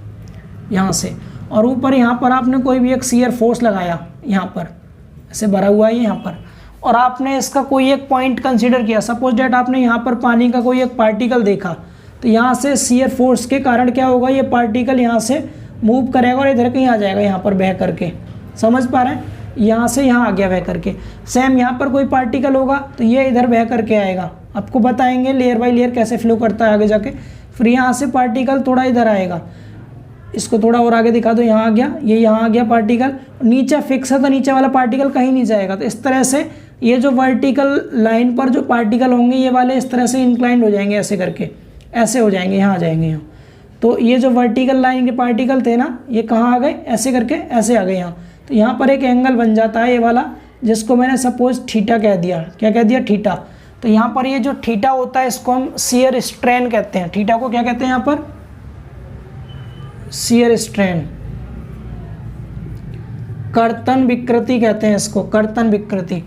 यहाँ से, और ऊपर यहाँ पर आपने कोई भी एक शियर फोर्स लगाया, यहाँ पर ऐसे भरा हुआ है यहाँ पर, और आपने इसका कोई एक पॉइंट कंसीडर किया, सपोज डेट आपने यहाँ पर पानी का कोई एक पार्टिकल देखा, तो यहाँ से शियर फोर्स के कारण क्या होगा, ये पार्टिकल यहाँ से मूव करेगा और इधर कहीं आ जाएगा, यहाँ पर बह करके, समझ पा रहे हैं, यहाँ से यहाँ आ गया बह करके। सेम यहाँ पर कोई पार्टिकल होगा तो ये इधर बह करके आएगा, आपको बताएंगे लेयर बाय लेयर कैसे फ्लो करता है आगे जाके। फिर यहाँ से पार्टिकल थोड़ा इधर आएगा, इसको थोड़ा और आगे दिखा दो, यहाँ आ गया, ये यहाँ आ गया पार्टिकल, नीचे फिक्स है तो नीचे वाला पार्टिकल कहीं नहीं जाएगा। तो इस तरह से ये जो वर्टिकल लाइन पर जो पार्टिकल होंगे ये वाले इस तरह से इंक्लाइंड हो जाएंगे, ऐसे करके ऐसे हो जाएंगे, यहाँ आ जाएंगे यहाँ। तो ये जो वर्टिकल लाइन के पार्टिकल थे ना, ये कहाँ आ गए, ऐसे करके ऐसे आ गए यहाँ। तो यहाँ पर एक एंगल बन जाता है ये वाला, जिसको मैंने सपोज थीटा कह दिया। क्या कह दिया, थीटा। तो यहाँ पर ये जो थीटा होता है इसको हम शियर स्ट्रेन कहते हैं। थीटा को क्या कहते हैं यहाँ पर, शियर स्ट्रेन। कर्तन विकृति कहते हैं इसको, कर्तन विकृति।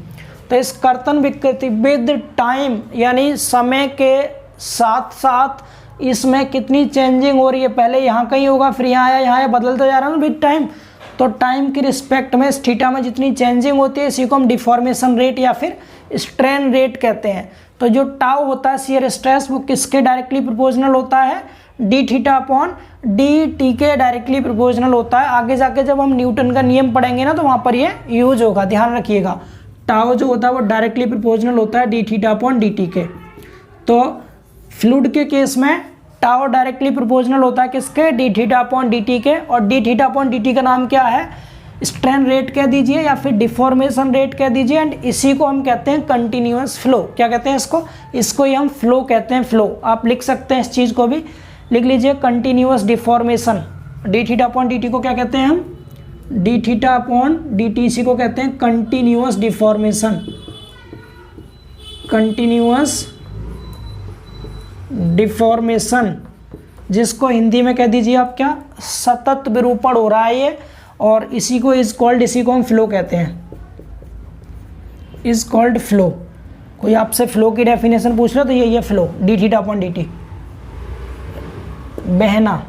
तो इस कर्तन विकृति विद टाइम यानी समय के साथ साथ इसमें कितनी चेंजिंग हो रही है, पहले यहाँ कहीं होगा फिर यहाँ आया, यहाँ आया, बदलता जा रहा है ना विद टाइम। तो टाइम की रिस्पेक्ट में इस थीटा में जितनी चेंजिंग होती है इसी को हम डिफॉर्मेशन रेट या फिर स्ट्रेन रेट कहते हैं। तो जो टाउ होता है शियर स्ट्रेस वो किसके डायरेक्टली प्रोपोर्शनल होता है, D theta upon D T के डायरेक्टली प्रोपोर्शनल होता है। आगे जाके जब हम न्यूटन का नियम पढ़ेंगे ना तो वहाँ पर ये यूज होगा, ध्यान रखिएगा। टाउ जो होता है वो डायरेक्टली प्रोपोर्शनल होता है D theta upon D T के। तो फ्लूइड के केस में टाउ डायरेक्टली प्रोपोर्शनल होता है किसके, D theta upon D T के। और D theta upon D T का नाम क्या है, स्ट्रेन रेट कह दीजिए या फिर डिफॉर्मेशन रेट कह दीजिए। एंड इसी को हम कहते हैं कंटिन्यूअस फ्लो। क्या कहते हैं इसको, इसको ही हम फ्लो कहते हैं, फ्लो। आप लिख सकते हैं इस चीज़ को भी, लिख लीजिए continuous deformation. D theta upon D T को क्या कहते हैं हम, D theta upon D T, इसी को कहते हैं कंटिन्यूअस डिफॉर्मेशन, कंटिन्यूअस डिफॉर्मेशन, जिसको हिंदी में कह दीजिए आप क्या, सतत विरूपण हो रहा है ये। और इसी को इज कॉल्ड, इसी को हम फ्लो कहते हैं, इज कॉल्ड फ्लो। कोई आपसे फ्लो की डेफिनेशन पूछ रहा तो ये flow, D theta upon D T, बहना,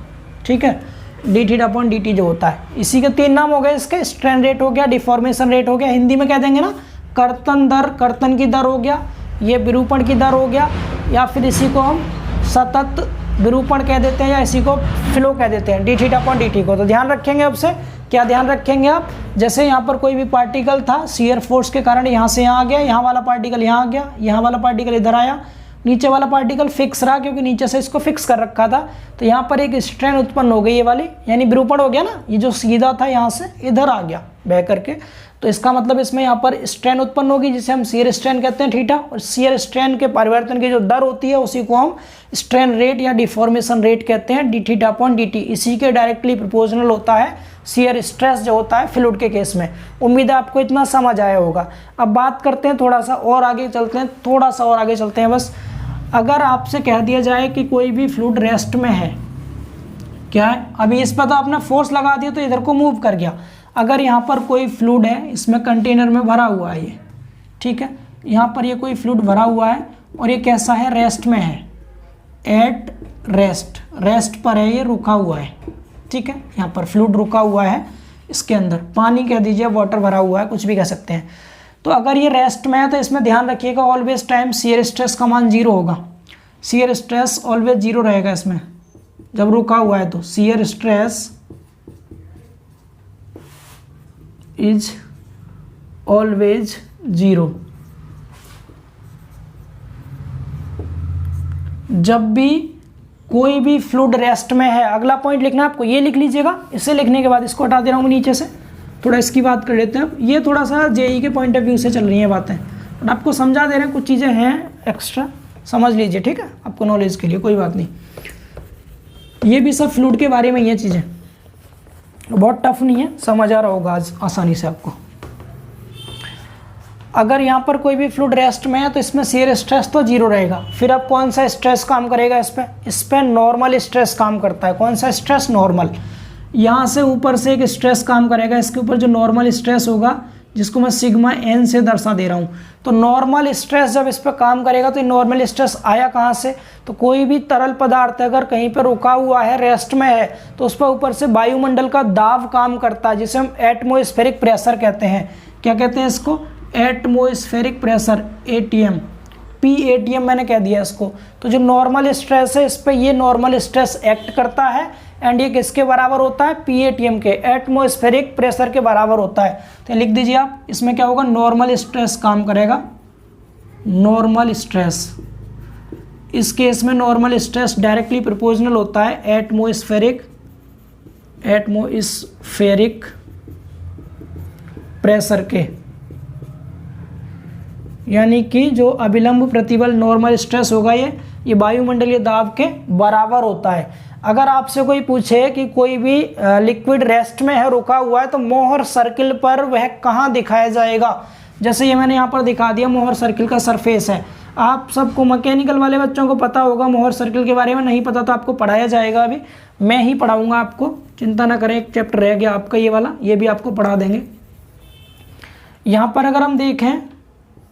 ठीक है। D theta upon D T जो होता है, इसी के तीन नाम हो गए इसके, स्ट्रेन रेट हो गया, डिफॉर्मेशन रेट हो गया, हिंदी में कह देंगे ना कर्तन दर, कर्तन की दर हो गया, ये विरूपण की दर हो गया, या फिर इसी को हम सतत विरूपण कह देते हैं या इसी को फ्लो कह देते हैं, D theta upon D T को। तो ध्यान रखेंगे अब से, क्या ध्यान रखेंगे आप, जैसे यहाँ पर कोई भी पार्टिकल था शियर फोर्स के कारण यहाँ से यहाँ आ गया, यहाँ वाला पार्टिकल यहाँ आ गया, यहाँ वाला पार्टिकल इधर आया, नीचे वाला पार्टिकल फिक्स रहा क्योंकि नीचे से इसको फिक्स कर रखा था। तो यहाँ पर एक स्ट्रेन उत्पन्न हो गई ये वाली, यानी विरूपण हो गया ना, ये जो सीधा था यहाँ से इधर आ गया बह करके। तो इसका मतलब इसमें यहाँ पर स्ट्रेन उत्पन्न होगी जिसे हम शियर स्ट्रेन कहते हैं थीटा। और शियर स्ट्रेन के परिवर्तन की जो दर होती है उसी को हम स्ट्रेन रेट या डिफॉर्मेशन रेट कहते हैं, D theta upon D T. इसी के डायरेक्टली प्रोपोर्शनल होता है शियर स्ट्रेस जो होता है फ्लूइड के केस में। उम्मीद है आपको इतना समझ आया होगा। अब बात करते हैं थोड़ा सा और आगे चलते हैं, थोड़ा सा और आगे चलते हैं बस। अगर आपसे कह दिया जाए कि कोई भी फ्लूइड रेस्ट में है, क्या है, अभी इस पर तो आपने फोर्स लगा दिया तो इधर को मूव कर गया। अगर यहाँ पर कोई फ्लूइड है, इसमें कंटेनर में भरा हुआ है ये, ठीक है, यहाँ पर ये कोई फ्लूइड भरा हुआ है और ये कैसा है, रेस्ट में है, एट रेस्ट, रेस्ट पर है, ये रुका हुआ है, ठीक है। यहाँ पर फ्लूइड रुका हुआ है, इसके अंदर पानी कह दीजिए, वाटर भरा हुआ है, कुछ भी कह सकते हैं। तो अगर ये रेस्ट में है तो इसमें ध्यान रखिएगा ऑलवेज टाइम शियर स्ट्रेस का मान 0 होगा। शियर स्ट्रेस ऑलवेज 0 रहेगा इसमें जब रुका हुआ है। तो शियर स्ट्रेस इज ऑलवेज 0। जब भी कोई भी फ्लूइड रेस्ट में है, अगला पॉइंट लिखना है आपको, ये लिख लीजिएगा। इसे लिखने के बाद इसको हटा दे रहा हूँ नीचे से, थोड़ा इसकी बात कर लेते हैं। ये थोड़ा सा जेई के पॉइंट ऑफ व्यू से चल रही हैं बातें, बट आपको समझा दे रहे हैं, कुछ चीज़ें हैं एक्स्ट्रा, समझ लीजिए, ठीक है, आपको नॉलेज के लिए, कोई बात नहीं। ये भी सब फ्लूइड के बारे में ये चीज़ें बहुत टफ नहीं है, समझ आ रहा होगा आज आसानी से आपको। अगर यहाँ पर कोई भी फ्लूइड रेस्ट में है तो इसमें शियर स्ट्रेस तो 0 रहेगा। फिर अब कौन सा स्ट्रेस काम करेगा इस पर नॉर्मल स्ट्रेस काम करता है। कौन सा स्ट्रेस, नॉर्मल। यहाँ से ऊपर से एक स्ट्रेस काम करेगा, इसके ऊपर जो नॉर्मल स्ट्रेस होगा, जिसको मैं सिग्मा एन से दर्शा दे रहा हूँ। तो नॉर्मल स्ट्रेस जब इस पर काम करेगा तो नॉर्मल स्ट्रेस आया कहाँ से, तो कोई भी तरल पदार्थ अगर कहीं पर रुका हुआ है, रेस्ट में है, तो उस पर ऊपर से वायुमंडल का दाब काम करता है, जिसे हम एटमॉस्फेरिक प्रेशर कहते हैं। क्या कहते हैं इसको, एटमॉस्फेरिक प्रेशर, एटीएम, PATM मैंने कह दिया इसको। तो जो नॉर्मल स्ट्रेस है इस पर ये नॉर्मल स्ट्रेस एक्ट करता है, एंड ये किसके बराबर होता है, PATM के, एटमॉस्फेरिक प्रेशर के बराबर होता है। तो लिख दीजिए आप, इसमें क्या होगा, नॉर्मल स्ट्रेस काम करेगा, नॉर्मल स्ट्रेस। इस केस में नॉर्मल स्ट्रेस डायरेक्टली प्रोपोर्शनल होता है एटमॉस्फेरिक प्रेशर के, यानी कि जो अभिलंब प्रतिबल नॉर्मल स्ट्रेस होगा ये वायुमंडलीय दाब के बराबर होता है। अगर आपसे कोई पूछे कि कोई भी लिक्विड रेस्ट में है, रुका हुआ है, तो मोहर सर्किल पर वह कहाँ दिखाया जाएगा। जैसे ये मैंने यहाँ पर दिखा दिया, मोहर सर्किल का सरफेस है। आप सबको, मैकेनिकल वाले बच्चों को पता होगा मोहर सर्किल के बारे में, नहीं पता तो आपको पढ़ाया जाएगा, अभी मैं ही पढ़ाऊँगा आपको, चिंता ना करें। एक चैप्टर रह गया आपका ये वाला, ये भी आपको पढ़ा देंगे, यहाँ पर अगर हम देखें,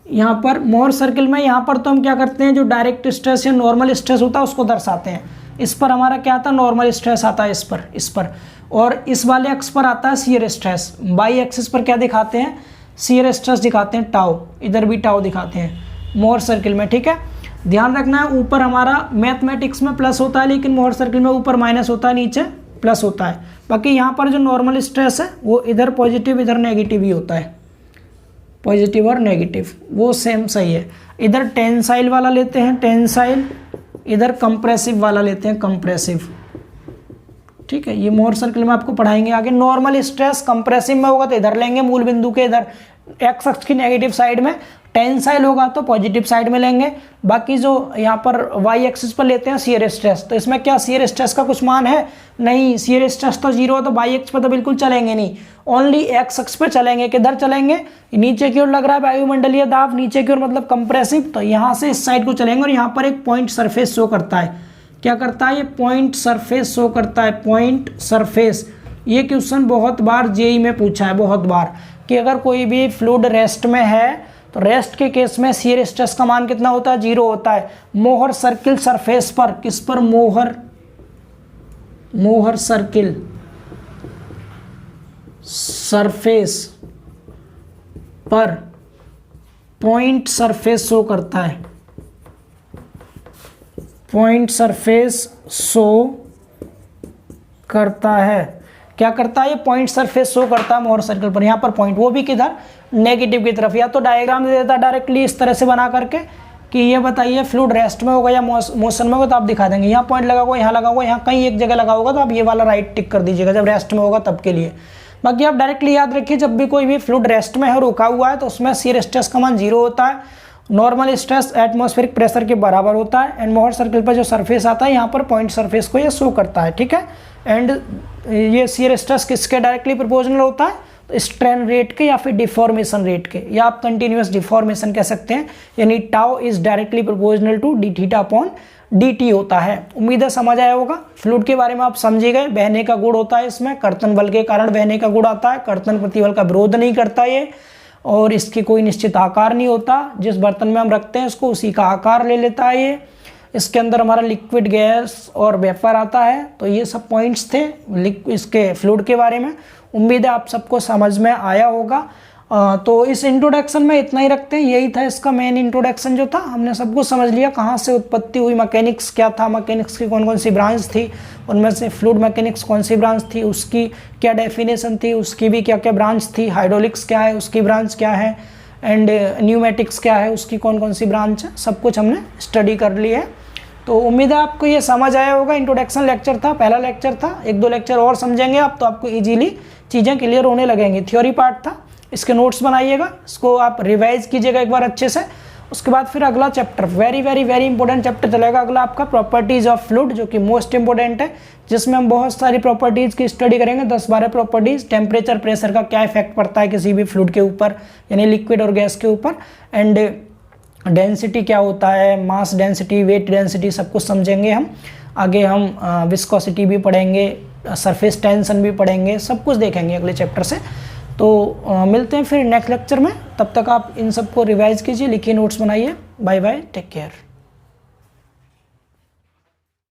यहाँ पर मोहर सर्किल में यहाँ पर तो हम क्या करते हैं, जो डायरेक्ट स्ट्रेस या नॉर्मल स्ट्रेस होता है उसको दर्शाते हैं। इस पर हमारा क्या आता है, नॉर्मल स्ट्रेस आता है इस पर और इस वाले अक्ष पर आता है शियर स्ट्रेस। बाई एक्सिस पर क्या दिखाते हैं, शियर स्ट्रेस दिखाते हैं टाउ, इधर भी टाउ दिखाते हैं मोहर सर्किल में। ठीक है, ध्यान रखना है ऊपर हमारा मैथमेटिक्स में प्लस होता है, लेकिन मोहर सर्किल में ऊपर माइनस होता है, नीचे प्लस होता है। बाकी यहाँ पर जो नॉर्मल स्ट्रेस है वो इधर पॉजिटिव इधर नेगेटिव ही होता है, पॉजिटिव और नेगेटिव वो सेम सही है। इधर टेंसाइल वाला लेते हैं टेंसाइल, इधर कंप्रेसिव वाला लेते हैं कंप्रेसिव। ठीक है, ये मोहर सर्किल में आपको पढ़ाएंगे आगे। नॉर्मल स्ट्रेस कंप्रेसिव में होगा तो इधर लेंगे मूल बिंदु के इधर एक्स अक्ष की नेगेटिव साइड में, टेंसाइल होगा तो पॉजिटिव साइड में लेंगे। बाकी जो यहाँ पर वाई एक्सिस पर लेते हैं शियर स्ट्रेस, तो इसमें क्या शियर स्ट्रेस का कुछ मान है, नहीं, शियर स्ट्रेस तो जीरो है, तो वाई एक्स पर तो बिल्कुल चलेंगे नहीं, ओनली एक्स अक्ष पर चलेंगे। किधर चलेंगे, नीचे की ओर लग रहा है वायुमंडलीय दाब, नीचे की ओर मतलब कंप्रेसिव, तो यहाँ से इस साइड को चलेंगे। और यहाँ पर एक पॉइंट सरफेस शो करता है, क्या करता है, ये पॉइंट सरफेस शो करता है, पॉइंट सरफेस। ये क्वेश्चन बहुत बार जेई में पूछा है, बहुत बार, कि अगर कोई भी फ्लूइड रेस्ट में है तो रेस्ट के केस में शियर स्ट्रेस का मान कितना होता है, जीरो होता है। मोहर सर्किल सरफेस पर, किस पर, मोहर सर्किल सरफेस पर पॉइंट सरफेस शो करता है, पॉइंट सरफेस शो करता है। क्या करता है, ये पॉइंट सरफेस शो करता है मोहर सर्किल पर। यहाँ पर पॉइंट, वो भी किधर, नेगेटिव की तरफ। या तो डायग्राम दे देता डायरेक्टली इस तरह से बना करके कि ये बताइए फ्लूइड रेस्ट में होगा या मोशन में होगा, तो आप दिखा देंगे यहाँ पॉइंट लगा हुआ, यहाँ लगा हुआ, यहाँ कहीं एक जगह लगा होगा, तो आप ये वाला राइट टिक कर दीजिएगा जब रेस्ट में होगा तब के लिए। बाकी आप डायरेक्टली याद रखिए, जब भी कोई भी फ्लूइड रेस्ट में है, रुका हुआ है, तो उसमें शियर स्ट्रेस का मान जीरो होता है, नॉर्मल स्ट्रेस एटमॉस्फेरिक प्रेशर के बराबर होता है। एंड मोहर सर्किल पर जो सरफेस आता है, यहाँ पर पॉइंट सरफेस को ये शो करता है। ठीक है, एंड ये शियर स्ट्रेस किसके डायरेक्टली प्रोपोर्शनल होता है, तो स्ट्रेन रेट के या फिर डिफॉर्मेशन रेट के, या आप कंटिन्यूअस डिफॉर्मेशन कह सकते हैं, यानी tau is directly proportional to D theta upon D T होता है। उम्मीद है समझ आया होगा। फ्लूइड के बारे में आप समझे गए, बहने का गुण होता है इसमें, कर्तन बल के कारण बहने का गुण आता है, कर्तन प्रतिबल का विरोध नहीं करता ये, और इसकी कोई निश्चित आकार नहीं होता, जिस बर्तन में हम रखते हैं उसको उसी का आकार ले लेता है ये। इसके अंदर हमारा लिक्विड, गैस और वेपर आता है। तो ये सब पॉइंट्स थे इसके फ्लूइड के बारे में। उम्मीद है आप सबको समझ में आया होगा। तो इस इंट्रोडक्शन में इतना ही रखते हैं, यही था इसका मेन इंट्रोडक्शन जो था। हमने सब कुछ समझ लिया, कहाँ से उत्पत्ति हुई, मैकेनिक्स क्या था, मैकेनिक्स की कौन कौन सी ब्रांच थी, उनमें से फ्लूइड मैकेनिक्स कौन सी ब्रांच थी, उसकी क्या डेफिनेशन थी, उसकी भी क्या क्या ब्रांच थी, हाइड्रोलिक्स क्या है उसकी ब्रांच क्या है, एंड न्यूमेटिक्स क्या है उसकी कौन कौन सी ब्रांच है, सब कुछ हमने स्टडी कर लिया है। तो उम्मीद है आपको ये समझ आया होगा। इंट्रोडक्शन लेक्चर था, पहला लेक्चर था, एक दो लेक्चर और समझेंगे आप तो आपको इजीली चीज़ें क्लियर होने लगेंगी। थ्योरी पार्ट था, इसके नोट्स बनाइएगा, इसको आप रिवाइज कीजिएगा एक बार अच्छे से। उसके बाद फिर अगला chapter, very very very important chapter चलेगा अगला आपका, प्रॉपर्टीज़ ऑफ फ्लूइड, जो कि मोस्ट इंपॉर्टेंट है, जिसमें हम बहुत सारी प्रॉपर्टीज़ की स्टडी करेंगे, 10-12 प्रॉपर्टीज़। टेम्परेचर, प्रेशर का क्या इफेक्ट पड़ता है किसी भी फ्लूइड के ऊपर, यानी लिक्विड और गैस के ऊपर, एंड डेंसिटी क्या होता है, मास डेंसिटी, वेट डेंसिटी, सब कुछ समझेंगे हम। आगे हम विस्कोसिटी भी पढ़ेंगे, सरफेस टेंशन भी पढ़ेंगे, सब कुछ देखेंगे अगले चैप्टर से। तो मिलते हैं फिर नेक्स्ट लेक्चर में, तब तक आप इन सबको रिवाइज कीजिए, लिखिए, नोट्स बनाइए। Bye bye, take care.